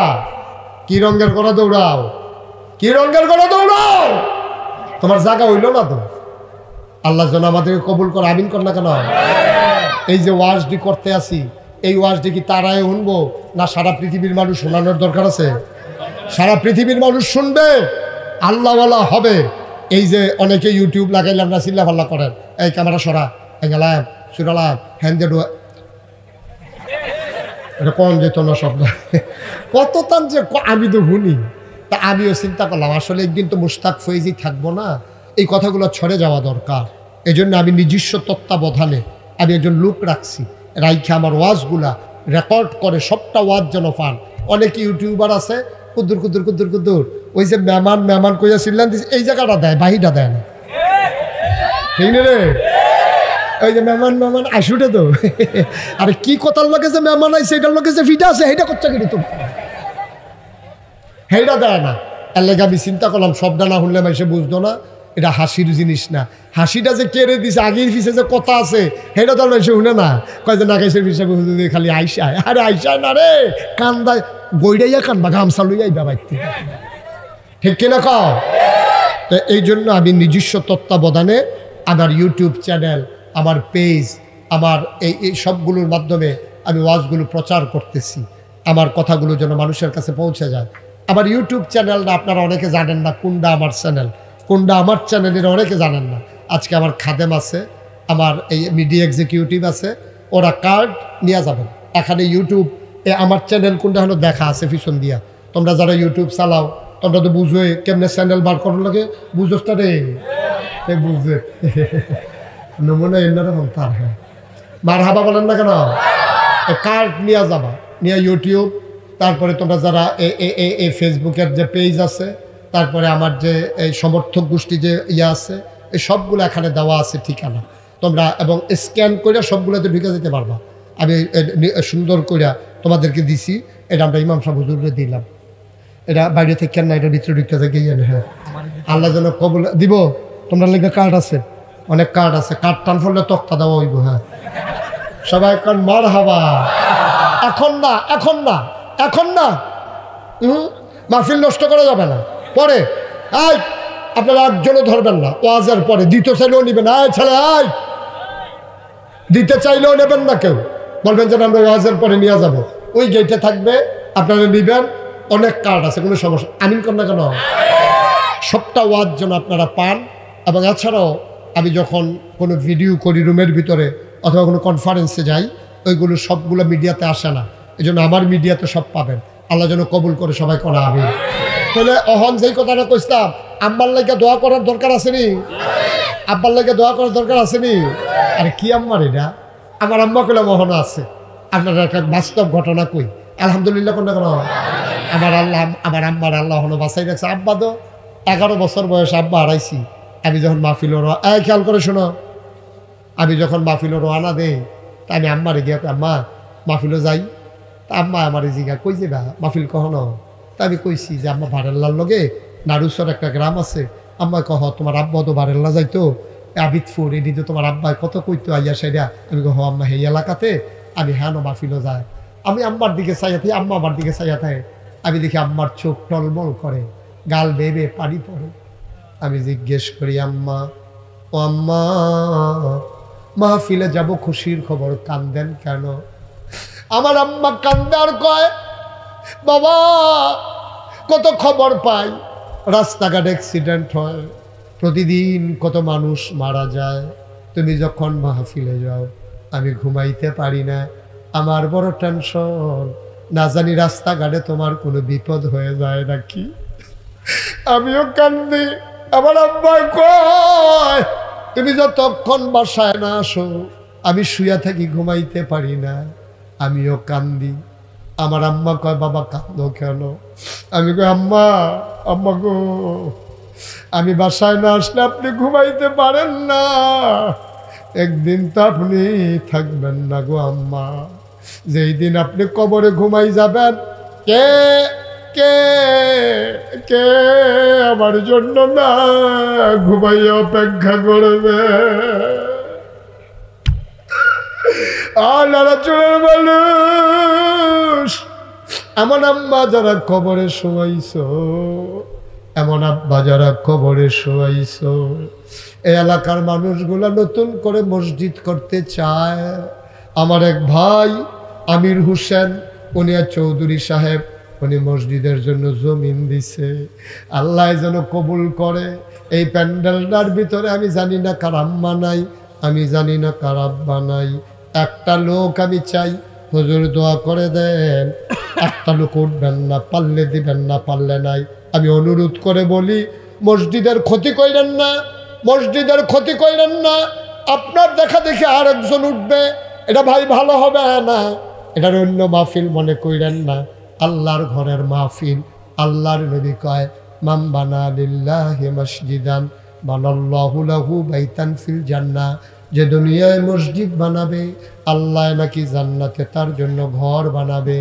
কি রঙের করে দৌড়াও কি রঙের করে দৌড়াও তোমার জায়গা হইল না তো আল্লাহ যেন আমাদেরকে কবুল করে আমিন কর না কেন এই যে ওয়াজটি করতে আসি এই ওয়াজটি কি তারাই শুনবো না সারা পৃথিবীর মানুষ শোনানোর দরকার আছে সারা পৃথিবীর মানুষ শুনবে আল্লাহওয়ালা হবে এই যে অনেকে ইউটিউব লাগাইলাম না চিল্লা পাল্লা করেন এই ক্যামেরা সরা গেলাম সুরালাম হ্যান্ডে এটা কম যেত না শব্দ কত তান যে আমি তো শুনি তা আমিও চিন্তা করলাম আসলে একদিন তো মুশতাক ফয়েজি থাকবো না এই কথাগুলো ছড়ে যাওয়া দরকার এই জন্য আমি নিজস্ব তত্ত্বাবধানে আমি একজন লোক রাখছি রাইখে আমার ওয়াজগুলা রেকর্ড করে সবটা ওয়াজ যেন পান অনেক ইউটিউবার আছে কুদ্দুর কুদ্দুর কুদ্দুর কুদ্দুর ওই যে মেহমান কইয়া চিল্লান দিচ্ছে এই জায়গাটা দেয় বাহিটা দেয় না ঠিক না রে ওই যে মেহমান আইসুটে তো আরে কি কথার লোকে যে মেহমান আইসে এটার লোকে যে ফিটা আছে সেইটা করছে কিন্তু সেইটা দেয় না এর লেগে আমি চিন্তা করলাম সবটা না শুনলে মাইসে বুঝতো না এটা হাসির জিনিস না হাসিটা যে কেড়ে দিছে আগের পিছে যে কথা আছে সেটা তো মাইসে শুনে না কয় যে নাকাইশের পিছিয়ে খালি আইসায় আরে আইসায় না রে কান্দায় গইড়াইয়া কানবা গামছা লইয়া আইবা বাইতে ঠিক কিনা কও তো এই জন্য আমি নিজস্ব তত্ত্বাবধানে আমার ইউটিউব চ্যানেল আমার পেজ আমার এই সবগুলোর মাধ্যমে আমি ওয়াজগুলো প্রচার করতেছি আমার কথাগুলো যেন মানুষের কাছে পৌঁছে যায় আমার ইউটিউব চ্যানেলটা আপনারা অনেকে জানেন না কোনটা আমার চ্যানেল কোনটা আমার চ্যানেলের অনেকে জানেন না আজকে আমার খাদেম আছে আমার এই মিডিয়া এক্সিকিউটিভ আছে ওরা কার্ড নিয়ে যাবেন এখানে ইউটিউব আমার চ্যানেল কোনটা হলো দেখা আছে পিছন দিয়া তোমরা যারা ইউটিউব চালাও তোমরা তো বুঝোই কেমনে চ্যানেল বার করার লাগে বুঝোস তা রে বুঝবে নমুনা এরকম তার হ্যাঁ মার হাবা বলেন না কেন কার্ড নিয়ে যাবা নিয়ে ইউটিউব তারপরে তোমরা যারা এই ফেসবুকের যে পেজ আছে তারপরে আমার যে এই সমর্থক গোষ্ঠী যে ইয়ে আছে এই সবগুলো এখানে দেওয়া আছে ঠিকানা তোমরা এবং স্ক্যান করে সবগুলোতে ঢুকে যেতে পারবা আমি সুন্দর করে তোমাদেরকে দিছি এটা আমরা ইমাম সাহেব হুজুরে দিলাম এটা বাইরে থেকে কেন না এটা ভিতরে ঢুকতে থেকে হ্যাঁ আল্লাহ যেন কবুল দিব তোমরা লেগে কার্ড আছে অনেক কার্ড আছে কার্ড টান ফলে তক্তা দেওয়া হইব হ্যাঁ সবাই কারণ মার হাবা এখন না এখন না এখন না মাহফিল নষ্ট করা যাবে না পরে আয় আপনারা একজনও ধরবেন না ওয়াজের পরে দিতে চাইলেও নেবেন আয় ছেলে আয় দিতে চাইলেও নেবেন না কেউ বলবেন যে আমরা ওয়াজের পরে নিয়ে যাব ওই গেটে থাকবে আপনারা নেবেন অনেক কার্ড আছে কোনো সমস্যা আমিন কর না কেন সবটা ওয়াজ যেন আপনারা পান এবং এছাড়াও আমি যখন কোনো ভিডিও করি রুমের ভিতরে অথবা কোনো কনফারেন্সে যাই ওইগুলো সবগুলো মিডিয়াতে আসে না এই জন্য আমার মিডিয়াতে সব পাবেন আল্লাহ যেন কবুল করে সবাই করা হবে তাহলে অহন যেই কথাটা কইতাম আম্মার লাগে দোয়া করার দরকার আসেনি আব্বার লাগে দোয়া করার দরকার আসেনি আরে কি আম্মার এটা আমার আম্মা কইলাম অহন আছে আপনারা একটা বাস্তব ঘটনা কই আলহামদুলিল্লাহ কোন কেন আমার আম্মার আল্লাহ হলো বাঁচাই রাখছে আব্বা তো 11 বছর বয়স আব্বা হারাইছি আমি যখন মাহফিল এই খেয়াল করে শোনো আমি যখন মাহফিলও রওনা দেই তা আমি আম্মারে গিয়ে আম্মা মাহফিলও যাই, তা আম্মা আমার জিগা কই যাবা মাহফিল কখনো, তা আমি কইছি যে আম্মা ভারেল্লার লগে নারুসর একটা গ্রাম আছে, আম্মা কহ তোমার আব্বা তো বারেল্লা যাইতো আবিদপুর এটি তো তোমার আব্বাই কত কইতো আইয়া সেটা, আমি কহ আম্মা এই এলাকাতে আমি হ্যাঁ মাহফিলও যায়। আমি আম্মার দিকে চাইয়া থাকি, আম্মা আমার দিকে চাইয়া থাকে, আমি দেখি আম্মার চোখ টলমল করে, গাল বেবে পানি পড়ে। আমি জিজ্ঞেস করি আম্মা, ও আম্মা মাহফিলে যাব খুশির খবর কান্দেন কেন? আমার আম্মা কান্দে আর কয়, বাবা কত খবর পাই রাস্তাঘাট অ্যাক্সিডেন্ট হয়, প্রতিদিন কত মানুষ মারা যায়, তুমি যখন মাহফিলে যাও আমি ঘুমাইতে পারি না, আমার বড় টেনশন, না জানি রাস্তাঘাটে তোমার কোনো বিপদ হয়ে যায় নাকি। আমিও কান্দি। আমার আব্বা কয়, তুমি যতক্ষণ বাসায় না আসো আমি শুয়া থাকি, ঘুমাইতে পারি না। আমিও কান্দি। আমার আম্মা কয়, বাবা কান্দো কেন? আমি কই, আম্মা আম্মা গো, আমি বাসায় না আসলে আপনি ঘুমাইতে পারেন না, একদিন তো আপনি থাকবেন না গো আম্মা, যেই দিন আপনি কবরে ঘুমাই যাবেন কে কে কে আমার জন্য না ঘুমাইয়া অপেক্ষা করবে? আর চোরের মানুষ, এমন আম্মা যারা কবরে শোয়াইছ, এমন আব্বা যারা কবরে শোয়াইছ, এই এলাকার মানুষগুলা নতুন করে মসজিদ করতে চায়। আমার এক ভাই আমির হোসেন, উনি চৌধুরী সাহেব, উনি মসজিদের জন্য জমিন দিছে, আল্লাহ যেন কবুল করে। এই প্যান্ডেলটার ভিতরে আমি জানি না কার আম্মা নাই, আমি জানি না কার আব্বা নাই, একটা লোক আমি চাই, হুজুর দোয়া করে দেন। একটা লোক উঠবেন না, পারলে দিবেন না, পারলে নাই। আমি অনুরোধ করে বলি, মসজিদের ক্ষতি কইলেন না, মসজিদের ক্ষতি কইলেন না, আপনার দেখা দেখে আর একজন উঠবে, এটা ভাই ভালো হবে না, এটার অন্য মাহফিল মনে কইলেন না, আল্লাহর ঘরের মাহফিল। আল্লাহর নবী কয়, মান বানা লিল্লাহি মসজিদান বানাল্লাহু লাহু বাইতান ফিল জান্নাহ, যে দুনিয়ায় মসজিদ বানাবে আল্লাহ নাকি জান্নাতে তার জন্য ঘর বানাবে।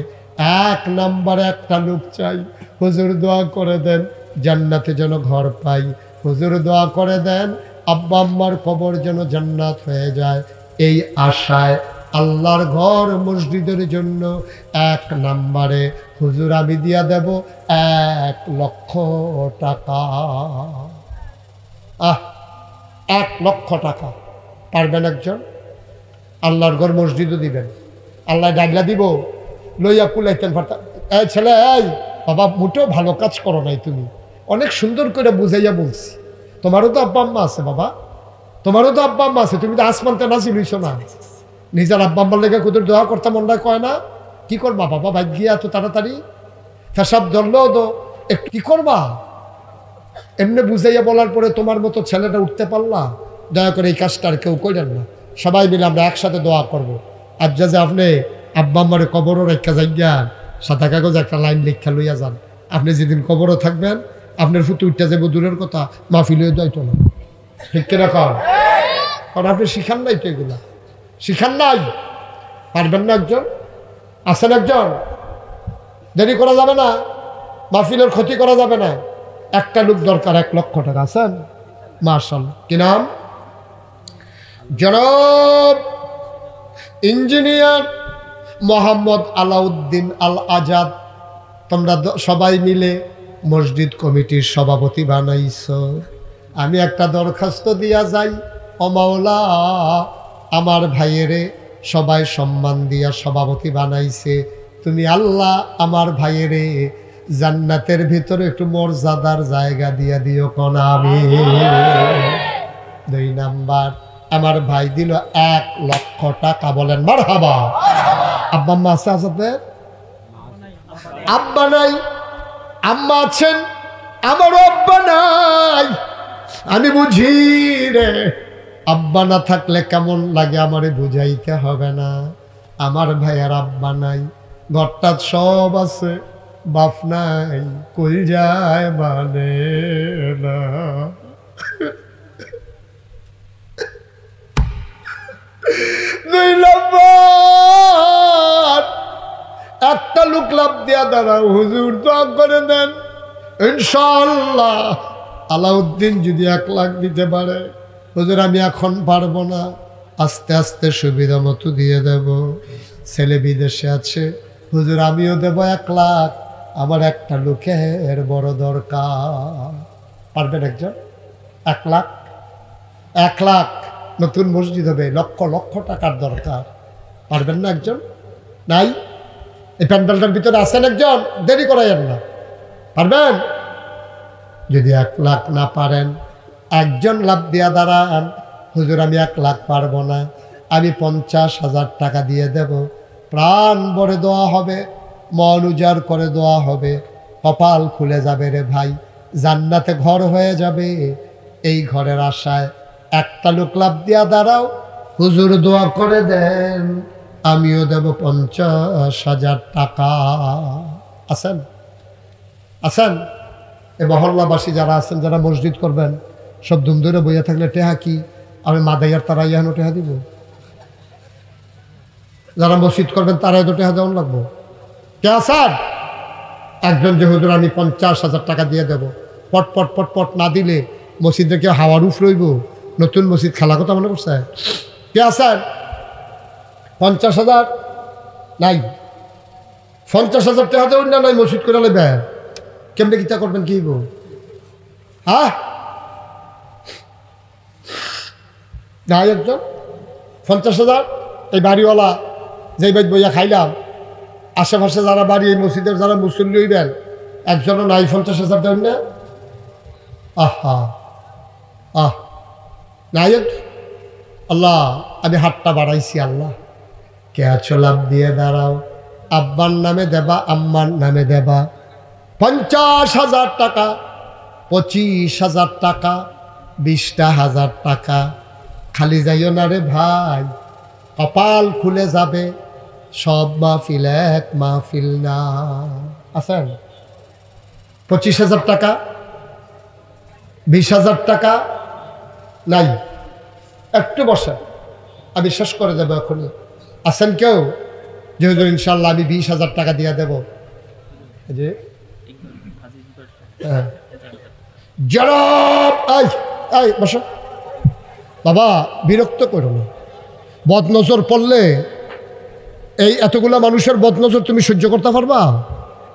এক নম্বরে একটা লোক চাই, হুজুর দোয়া করে দেন জান্নাতে যেন ঘর পাই, হুজুর দোয়া করে দেন আব্বা আম্মার কবর যেন জান্নাত হয়ে যায়। এই আশায় আল্লাহর ঘর মসজিদের জন্য এক নম্বরে হুজুর আমি দিয়া দেব 1 লক্ষ টাকা। 1 লক্ষ টাকা পারবেন একজন? আল্লাহর ঘর মসজিদও দিবেন, আল্লাহ ডাগলা দিব, লইয়া কুলাইতেন পারতাম। এই ছেলে, এই বাবা মোটেও ভালো কাজ করো নাই, তুমি অনেক সুন্দর করে বুঝাইয়া বলছি, তোমারও তো আব্বা আম্মা আছে বাবা, তোমারও তো আব্বা আম্মা আছে, তুমি তো আসমানতে নাচি লইছ না। নিজের আব্বা আম্মার লেগে কুতুর দোয়া করতাম মনটা কয় না, কি করবা বাবা বাইক গিয়া এত তাড়াতাড়ি ফেসাব ধরলেও তো একটু কি করবা? এমনি বুঝাইয়া বলার পরে তোমার মতো ছেলেটা উঠতে পারলা? দয়া করে এই কাজটা আর কেউ করেন না, সবাই মিলে আমরা একসাথে দোয়া করবো। আর যে আপনি আব্বা আম্মারে কবরও রেখা যাইয়ান, সাদা কাগজ একটা লাইন লেখা লইয়া যান, আপনি যেদিন কবরও থাকবেন আপনার ফুটু উঠতে যাবো দূরের কথা, মাহফিলেও দায়িত্ব না, ঠিক কিনা কর? কারণ আপনি শিখান নাই তো, এগুলা শিখান নাই, পারবেন না। একজন আছেন, একজন দেরি করা যাবে না, মাহফিলের ক্ষতি করা যাবে না, একটা লোক দরকার 1 লক্ষ টাকা। আছেন? মাশাআল্লাহ। কি নাম? জনাব ইঞ্জিনিয়ার মোহাম্মদ আলাউদ্দিন আল আজাদ। তোমরা সবাই মিলে মসজিদ কমিটির সভাপতি বানাইছ, আমি একটা দরখাস্ত দিয়া যাই, ও মাওলা আমার ভাইয়েরে সবাই সম্মান দিয়া সভাপতি বানাইছে, তুমি আল্লাহ আমার ভাইয়েরে জান্নাতের ভিতরে একটু মর্যাদার জায়গা দিয়া দিও কোন আমি। 2 নাম্বার, আমার ভাই দিল 1 লক্ষ টাকা, বলেন মারহাবা। আব্বা আম্মা আছে? আপনাদের আব্বা নাই, আম্মা আছেন, আমারও আব্বা নাই। আমি বুঝি রে, আব্বা না থাকলে কেমন লাগে আমারে বুঝাইতে হবে না। আমার ভাইয়ার আব্বা নাই, ঘরটা সব আছে, বাপ নাই, কই যায় মানে না। 2 নম্বর, একটা লোক লাভ দিয়া দাঁড়াও, হুজুর দোয়া করে দেন ইনশাআল্লাহ আলাউদ্দিন যদি 1 লাখ দিতে পারে। হুজুর আমি এখন পারবো না, আস্তে আস্তে সুবিধা মতো দিয়ে দেব। ছেলে বিদেশে আছে, হুজুর আমিও দেব 1 লাখ, আমার একটা লোকের বড় দরকার। পারবেন একজন? 1 লাখ, 1 লাখ নতুন মসজিদ হবে, লক্ষ লক্ষ টাকার দরকার। পারবেন না একজন? নাই? এই প্যান্ডেলটার ভিতরে আছেন একজন? দেরি করাইয়েন না। পারবেন? যদি 1 লাখ না পারেন, একজন লাভ দিয়া দাঁড়ান, হুজুর আমি 1 লাখ পারবো না, আমি 50,000 টাকা দিয়ে দেব। প্রাণ ভরে দোয়া হবে, মন উজাড় করে দোয়া হবে, কপাল খুলে যাবে রে ভাই, জান্নাতে ঘর হয়ে যাবে। এই ঘরের আশায় একটা লোক লাভ দিয়া দাঁড়াও, হুজুর দোয়া করে দেন, আমিও দেব 50,000 টাকা। আছেন? আছেন? এ মহল্লাবাসী যারা আছেন, যারা মসজিদ করবেন, সব ধুম ধরে বইয়া থাকলে টেহা কি আমি মাদাইয়ার তারা ইয়ানো টেহা দিব? যারা মসজিদ করবেন তারাই তো টেহা দেওয়ান লাগবো। কে আছেন? একজন যে হুজুর আমি 50,000 টাকা দিয়ে দেব, পট পট পট পট না দিলে মসজিদে কেউ হাওয়ার উফ রইব। নতুন মসজিদ খেলা কথা মনে করছে? কে আছেন? 50,000 নাই? 50,000 টাকা দেবেন না? নাই মসজিদ করে নেবে কেমনে? কিতা করবেন? কি গো? হ্যাঁ নাই একজন? 50,000 এই বাড়িওয়ালা যেই বাড়ি বইয়া খাইলাম, আশেপাশে যারা বাড়ি, এই মসজিদের যারা মুসল্লি হইবেন, একজনও নাই 50,000 দেবেন না? আহা আহ নাই? আল্লাহ আমি হাতটা বাড়াইছি, আল্লাহ কে আছো লাভ দিয়ে দাঁড়াও, আব্বার নামে দেবা, আম্মার নামে দেবা। 50,000 টাকা, 25,000 টাকা, 20,000 টাকা। খালি যাইও না রে ভাই, কপাল খুলে যাবে। সব মাহফিল এক মাহফিল না। আছেন? 25,000 টাকা, 20,000 টাকা নাই? একটু বসেন, আমি শেষ করে দেবো এখনই। আছেন কেউ? যে হুজুর ইনশাল্লাহ আমি 20,000 টাকা দিয়ে দেব? যে জনাব বসো বাবা, বিরক্ত করো না। বদনজর পড়লে এই এতগুলা মানুষের বদনজর তুমি সহ্য করতে পারবা?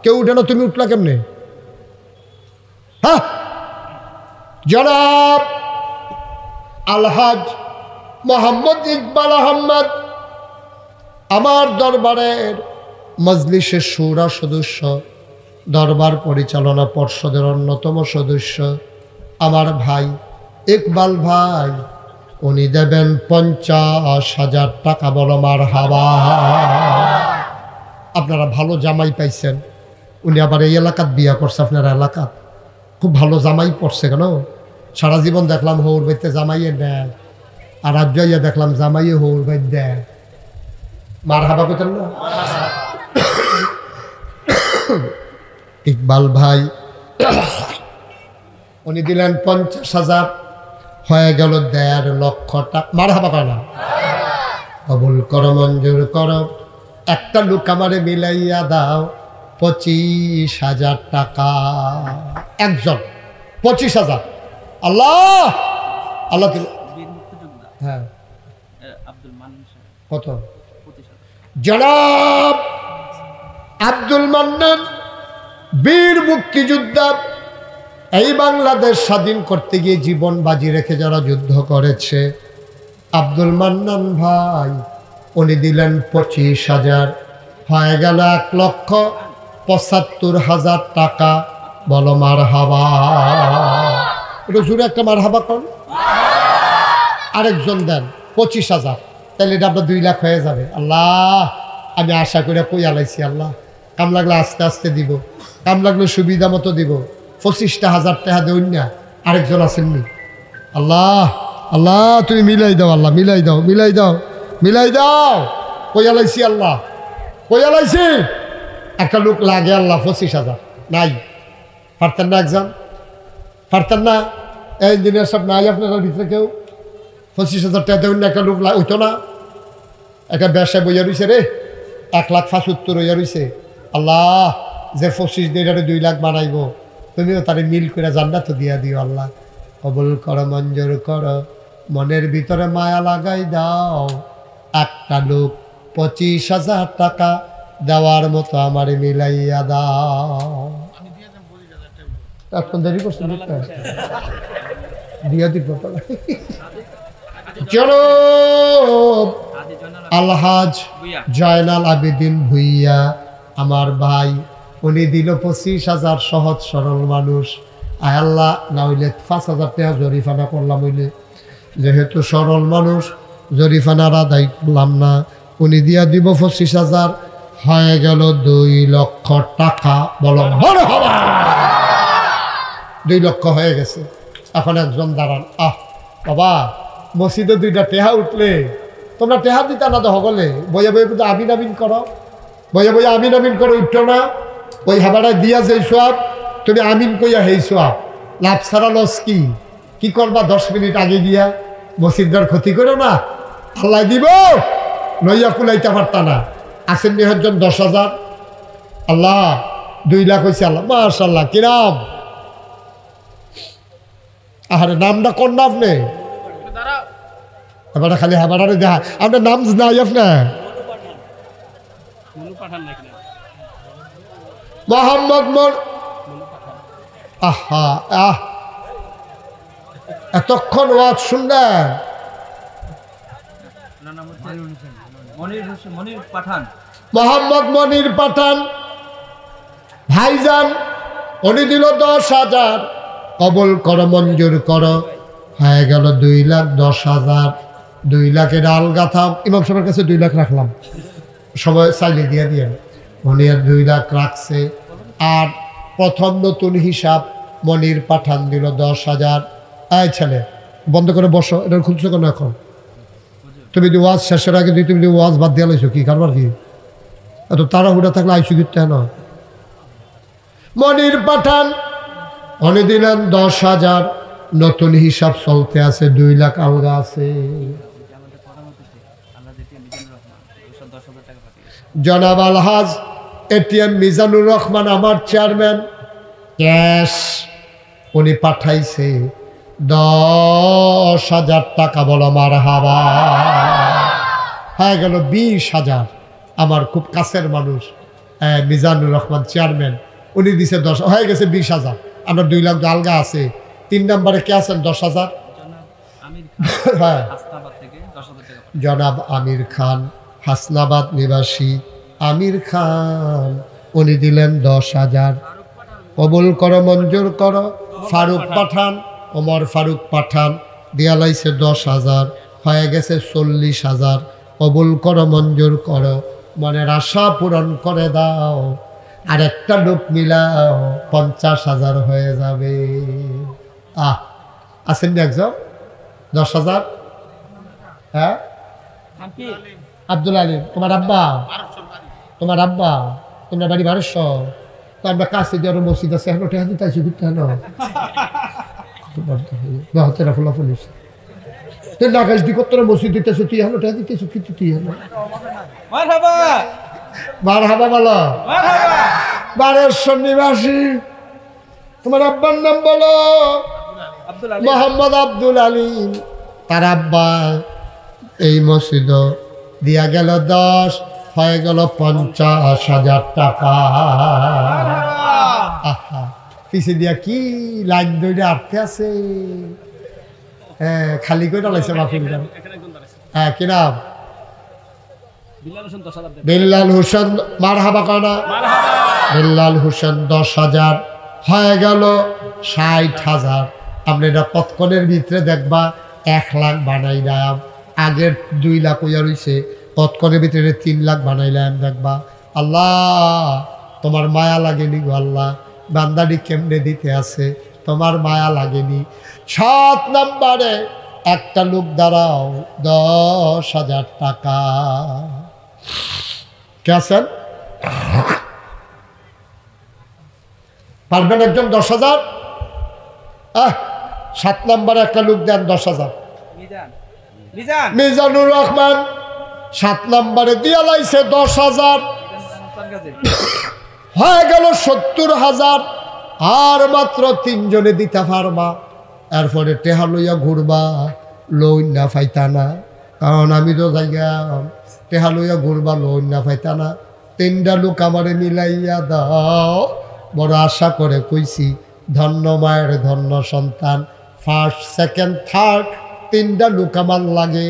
কেউ উঠে না, তুমি উঠলা কেমনে? হ্যাঁ, জনাব আলহাজ মোহাম্মদ ইকবাল আহমদ আমার দরবারের মজলিসের শুরা সদস্য, দরবার পরিচালনা পর্ষদের অন্যতম সদস্য, আমার ভাই ইকবাল ভাই, উনি দেবেন 50,000 টাকা। বলো মারহাবা। আপনারা ভালো জামাই পাইছেন। উনি আবার এই এলাকাত বিয়া করছে, আপনার এলাকাত খুব ভালো জামাই পড়ছে। কেন? সারা জীবন দেখলাম হৌর বাইতে জামাইয়ে দেয়, আর আজ যাইয়া দেখলাম জামাইয়ে হৌর বাইত দেয়। মারহাবা পেতেন না? ইকবাল ভাই উনি দিলেন 50,000, হয়ে গেল 1.5 লক্ষ টাকা। মারহাবা করে না? কবুল করো, মঞ্জুর করো। একটা লোক আমারে মিলাইয়া দাও 25,000 টাকা। একজন 25,000। আল্লাহ আল্লাহ। হ্যাঁ কত? জনাব আব্দুল মান্নান, বীর মুক্তিযোদ্ধা, এই বাংলাদেশ স্বাধীন করতে গিয়ে জীবন বাজি রেখে যারা যুদ্ধ করেছে, আব্দুল মান্নান ভাই উনি দিলেন 25,000, হয়ে গেল 1,75,000 টাকা। বলো মারহাবা। একটু জোরে একটা মারহাবা কর। আরেকজন দেন 25,000, তাহলে এটা আপনার 2 লাখ হয়ে যাবে। আল্লাহ আমি আশা করে কই আলাইছি, আল্লাহ কাম লাগলে আস্তে আস্তে দিব, কাম লাগলে সুবিধা মতো দিব। 25,000 টাকা দেউন না? আরেকজন আসেননি? আল্লাহ আল্লাহ তুমি মিলাই দাও, আল্লাহ মিলাই দাও, মিলাই দাও, মিলাই দাও। কই আলাইছি আল্লাহ, কই আলাইছি। একটা লোক লাগে আল্লাহ 25,000 নাই? পারতেন না একজন? পারতেন না? এই ইঞ্জিনিয়ার সব নাই আপনার ভিতরে কেউ? 25,000 টাকা দেউন না? একটা লোক ওইতো না? একটা ব্যবসায় বইয়া রইছে রে, 1,75,000 হইয়া রইছে। আল্লাহ যে 25 দিন 2 লাখ বানাইব, তুমিও তারে মিল করে জান্নাত দিয়া দিও আল্লাহ। কবুল করো, মঞ্জুর করো, মনের ভিতরে মায়া লাগাই দাও। একটা লোক 25,000 টাকা দেওয়ার মতো আমারে মিলাইয়া দাও। এখন দেরি করছে দিয়া দিব জনাব আলহাজ জয়নাল আবেদিন ভুইয়া আমার ভাই, উনি দিল 25,000। সহজ সরল মানুষ। আয় আল্লাহ, না হইলে 5,000 টাকা জরিফানা করলাম, হইলে যেহেতু সরল মানুষ জরিফানার আদায় করলাম না, উনি দিয়া দিব 25,000। হয়ে গেল 2 লক্ষ টাকা। বলো বড় হবা, 2 লক্ষ হয়ে গেছে। এখন একজন দাঁড়ান, বাবা মসজিদে 2টা টেহা উঠলে তোমরা টেহা দিতা না তো হবলে, বইয়া বইয়া কিন্তু আমিন আমিন করো, বইয়া বইয়া আমিন আমিন করো, উঠো না। ওই হাবাটায় দিয়া যে সব তুমি আমিন কইয়া হেই সব লাভ ছাড়া লস কি করবা? 10 মিনিট আগে গিয়া মসজিদটার ক্ষতি করো না, আল্লাহ দিব লইয়া কুলাইতে পারতা না। আসেন নিহজন 10,000, আল্লাহ 2 লাখ হয়েছে। আল্লাহ মাশাআল্লাহ, কি নাম? আরে নামটা কোন নাম নে? এবার খালি হাবারে দেখা আপনার নাম নাই আপনার মোহাম্মদ এতক্ষণ ওয়াজ শুনলেন? মোহাম্মদ মনির পাঠান ভাইজান, উনি দিল 10,000। কবুল করো, মঞ্জুর করো। হয়ে গেল 2,10,000। 2 লাখের আলগা থাম। ইমাম সাহেবের কাছে 2 লাখ রাখলাম, সময় চাইলে দিয়ে দিয়ে। উনি আর 2 লাখ রাখছে। আর প্রথম নতুন হিসাব মনির পাঠান দিল 10,000। এই ছেলে বন্ধ করে বসো, এটা খুলছো কেন এখন? তুমি যদি ওয়াজ শেষের আগে তুমি ওয়াজ বাদ দিয়া লাইছো, কি কারবার কি? এত তাড়াহুড়া থাকলে আইসু কিনতে না। মনির পাঠান উনি দিলেন 10,000। নতুন হিসাব চলতে আছে, 2 লাখ আলগা আছে। জনাব আলহাজ এটিএম মিজানুর রহমান আমার চেয়ারম্যান, ক্যাশ উনি পাঠাইছে 10,000 টাকা। বলো মারহাবা। হয়ে গেল 20,000। আমার খুব কাছের মানুষ মিজানুর রহমান চেয়ারম্যান, উনি দিছে 10, হয়ে গেছে 20,000। আমরা 2 লাখ আলগা আছে। 3 নম্বরে কে আছেন? 10,000। হ্যাঁ, জনাব আমির খান, হাসনাবাদ নিবাসী আমির খান, উনি দিলেন 10,000। কবুল করো, মঞ্জুর করো। ফারুক পাঠান, ওমর ফারুক পাঠান দিয়া লাইছে 10,000। হয়ে গেছে 40,000। কবুল করো, মঞ্জুর করো। মনের আশা পূরণ করে দাও। আর একটা লোক মিলাও, 50,000 হয়ে যাবে। আসেন একজন 10,000। হ্যাঁ, আব্দুল আলী তোমার আব্বা? তোমার আব্বা? তোমার বাড়ি 1200? তো আমরা কাছে দিয়ে আরো মসজিদ আছে, এখন টেহা দিতে আসি ঘুরতে হেন হাতেরা ফোলা ফুলিস তুই নাকাশ দি কত মসজিদ দিতেছ, তুই এখন টেহা দিতেছ কিন্তু তুই হেন মার হাবা বলো। বারেশ্বর নিবাসী তোমার আব্বার নাম বলো? মোহাম্মদ আব্দুল আলিম। তার আব্বা এই মসজিদ দিয়া গেল 10, হয়ে গেল 50,000 টাকা। আহা, পিছে দিয়া কি লাইন দৌড়ে আটকে আছে। হ্যাঁ, খালি করে লাইছে মাহফিলটা। হ্যাঁ, কি নাম? বিল্লাল হোসেন। মারহাবা কানা। বিল্লাল হোসেন 10,000। হয়ে গেল 60,000। আপনি এটা পতকনের ভিতরে দেখবা 1 লাখ বানাইলাম। আগের 2 লাখ হইয়া রইছে, পতকনের ভিতরে 3 লাখ বানাইলাম। দেখবা আল্লাহ তোমার মায়া লাগেনি গো আল্লাহ, বান্দাটি কেমনে দিতে আছে, তোমার মায়া লাগেনি। 7 নম্বরে একটা লোক দাঁড়াও, 10,000 টাকা। কে আছেন? পারবেন একজন 10,000? 7 নম্বরে একটা লোক দেন 10,000। মিজানুর রহমান 7 নম্বরে দিয়া লাইছে 10,000, হয়ে গেল 70,000। আর মাত্র 3 জনে দিতে পারবা, এরপরে টেহা লইয়া ঘুরবা, লই না ফাইতা না, কারণ আমি তো জায়গা টেহা লইয়া ঘুরবা, লই না ফাইতা না। 3টা লোক আমারে মিলাইয়া দাও। বড় আশা করে কইছি, ধন্য মায়ের ধন্য সন্তান, ফার্স্ট সেকেন্ড থার্ড 3টা লোক আমার লাগে।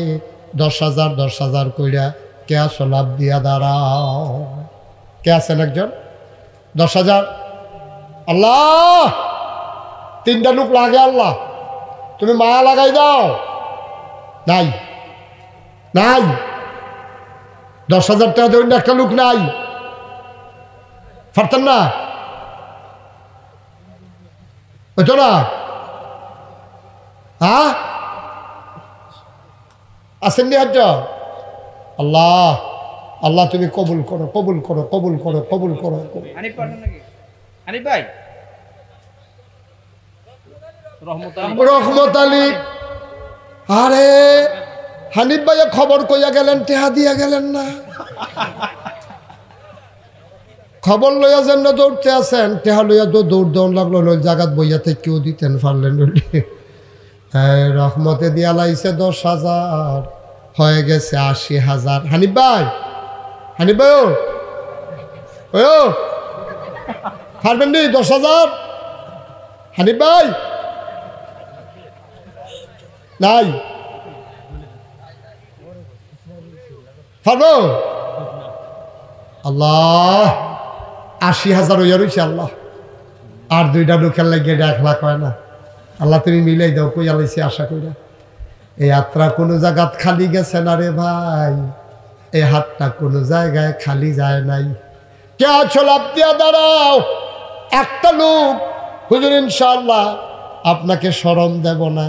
10,000 10,000 কইরা কে আসো লাভ দিয়া দাঁড়াও। কে আছেন একজন? 10,000 আল্লাহ, 3টা লোক লাগে আল্লাহ, তুমি মায়া লাগাই দাও। নাই নাই, 10,000 টাকা দেবেন, একটা লোক নাই, পারতেন না, ওইতো না। হ্যাঁ আসেন নি হজ্জ? আল্লাহ আল্লাহ তুমি কবুল করো, কবুল করো, কবুল করো, কবুল করো। রহমত আলী, আরে হানিফ ভাইয়া খবর কইয়া গেলেন, টেহা দিয়া গেলেন না। খবর লইয়া যেন দৌড়তে আছেন, টেহা লইয়া তো দৌড় দৌড় লাগলো, ওই জায়গাত বইয়া থেকে কেউ দিতেন পারলেন। হ্যাঁ রহমতে দিয়া লাইছে 10,000, হয়ে গেছে 80,000। হানিফ ভাই, হানিফ ভাই ও পারবেন নি 10,000? হানিফ ভাই নাই, পারবো? আল্লাহ 80,000 হইয়া রয়েছে আল্লাহ। আর 2টা লোকের লাগে 1 লাখ হয় না। আল্লাহ তুমি মিলাই দাও, কই আলাইছি আশা কইরা। এই হাতটা কোনো জায়গাত খালি গেছে না রে ভাই, এই হাতটা কোনো জায়গায় খালি যায় নাই। কে আছো লাভ দিয়া দাঁড়াও। একটা লোক, হুজুর ইনশাআল্লাহ আপনাকে শরম দেব না,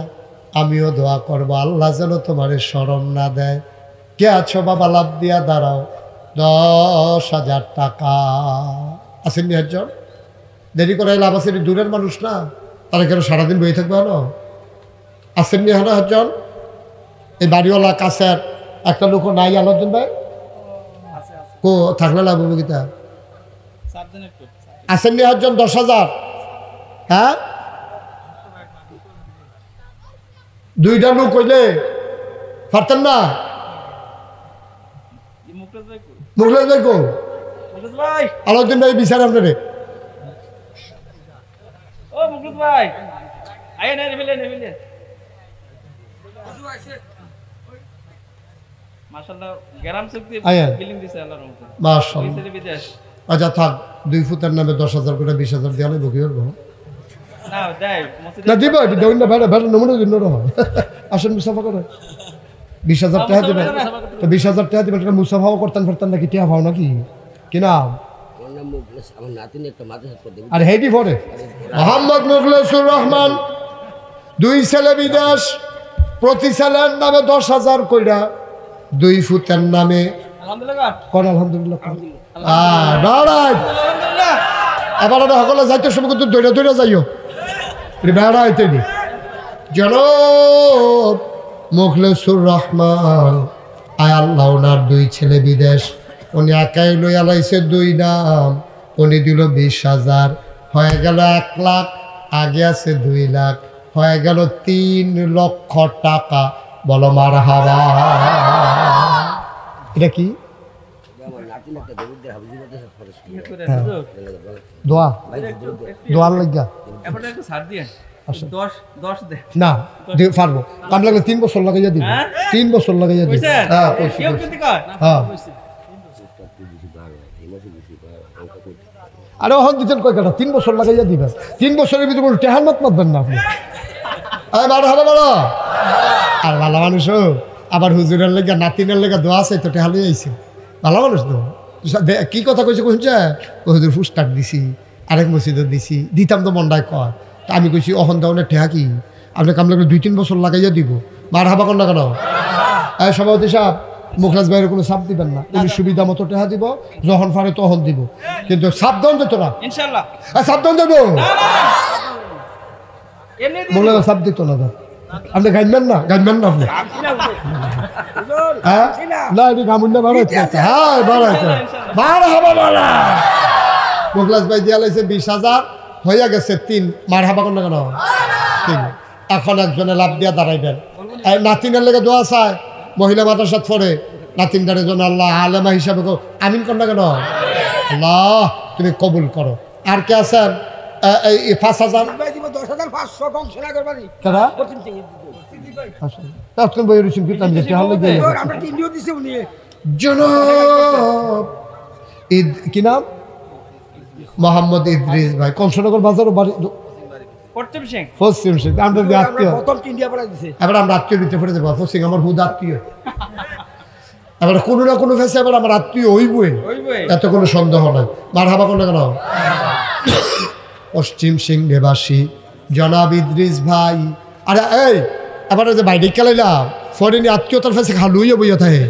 আমিও দোয়া করবো আল্লাহ যেন তোমার শরম না দেয়। কে আছো বাবা লাভ দিয়া দাঁড়াও। 10,000 টাকা আসেননি একজন? দেরি করে লাভ আছে, দূরের মানুষ না, তারা কেন সারাদিন বই থাকবে? হলো আসেননি হলো একজন? এই বাড়িওয়ালা কাছের একটা লোক নাই আলোচন ভাই, কো থাকলে লাভ হবে কিতা? আসেননি একজন? 10,000। হ্যাঁ 2টা লোক কইলে পারতেন না? মুখলেশ ভাই কো? আলোচন ভাই বিচার আপনারে। ও মুখলেশ ভাই আয় না, নেবিলে নেবিলে মাশাআল্লাহ, গ্রাম শক্তি বিল্ডিং দিছে আল্লাহর রহমতে, মাশাআল্লাহ। বিদেশ আচ্ছা থাক, 2 ফুটের নামে 10,000 করে 20,000 দিয়ে আলে বকি করবো না দেয় মসজিদে না দিব, এটা দেউন না ভাড়া ভাড়া নমুনা দিন রহ। আসেন মুসাফা করে 20,000 টাকা দিবেন, তো 20,000 টাকা দিবেন, এটা মুসাফাও করতেন পারতেন নাকি? টিয়া ভাও নাকি কি নাম? আর হেডি পরে মোহাম্মদ মুখলেসুর রহমান, 2 ছেলে বিদেশ, প্রতি ছেলের নামে 10,000 কইরা, 2 ফুটের নামে আলহামদুলিল্লাহ কোন আলহামদুলিল্লাহ আবার সকলে যাইতে সময় কিন্তু দৌড়ে দৌড়ে যাইও বেড়া হইতে নি। জনাব মুখলেসুর রহমান, আয় আল্লাহ ওনার 2 ছেলে বিদেশ, উনি একাই লইয়া লাইছে 2 নাম, উনি দিল 20,000, হয়ে গেল 1 লাখ, আগে আছে 2 লাখ, হয়ে গেল 3 লক্ষ টাকা। বলো মারহাবা। এটা কি দোয়া? দোয়ার লাগিয়া না পারবো, কাম লাগলে 3 বছর লাগাইয়া দিব, 3 বছর লাগাইয়া দিব। হ্যাঁ আরে হন দিতেন কয় কাটা, 3 বছর লাগাইয়া দিবেন। 3 বছরের ভিতরে টেহার মত মাতবেন না আপনি। হবে বলো আর ভালো মানুষ আবার হুজুরের লেগে নাতিনের লেগে দোয়া আছে তো টেহালি আইছে, ভালো মানুষ তো। কি কথা কইছে শুনছে? হুজুর ফুস্টাক দিছি, আরেক মসজিদে দিছি, দিতাম তো মন্ডায় কয়। আমি কইছি অহন দাউনের টেহা কি আপনি কাম লাগলে 2-3 বছর লাগাইয়া দিব। মার হাবা কর না কেন? সভাপতি সাহেব, মুখলেস ভাইয়ের কোনো চাপ দিবেন না, উনি সুবিধা মতো টেহা দিব, যখন পারে তখন দিব, কিন্তু সাবধান যেত না ইনশাআল্লাহ। সাবধান দেব, বলে চাপ দিত না। আপনি গাইবেন না আপনি হ্যাঁ না এটি গামুন না বাড়াইতে হ্যাঁ বাড়াইতে মারহাবা মুখলাস ভাই দিয়া লাইছে 20,000 হইয়া গেছে 3 মারহাবা কোন কেন 3 এখন একজনে লাভ দিয়া দাঁড়াইবেন নাতিনের লেগে দোয়া চায় মহিলা মাদ্রাসাত পড়ে নাতিনটার জন্য আল্লাহ আলেমা হিসাবে আমিন কর না কেন আল্লাহ তুমি কবুল করো আর কে আছেন এই 5,000 কি নাম মোহাম্মদ ইদ্রিস ভাই কংসনগর বাজার পশ্চিম সিং আমরা আত্মীয় এবার আমরা আত্মীয় দিতে পেরে দেবো পশ্চিম আমার হুদ আত্মীয় এবার কোনো না কোনো ফেসে এবার আমার আত্মীয় হইবই এত কোনো সন্দেহ নাই মারহাবা কোন কেন পশ্চিম সিংহেবাসী জনাব ইদ্রিস ভাই আরে এই এবার যে বাইরে খেলাইলাম ফরেনি আত্মীয়তার ফেসে খালুইয়া বইয়া থাকে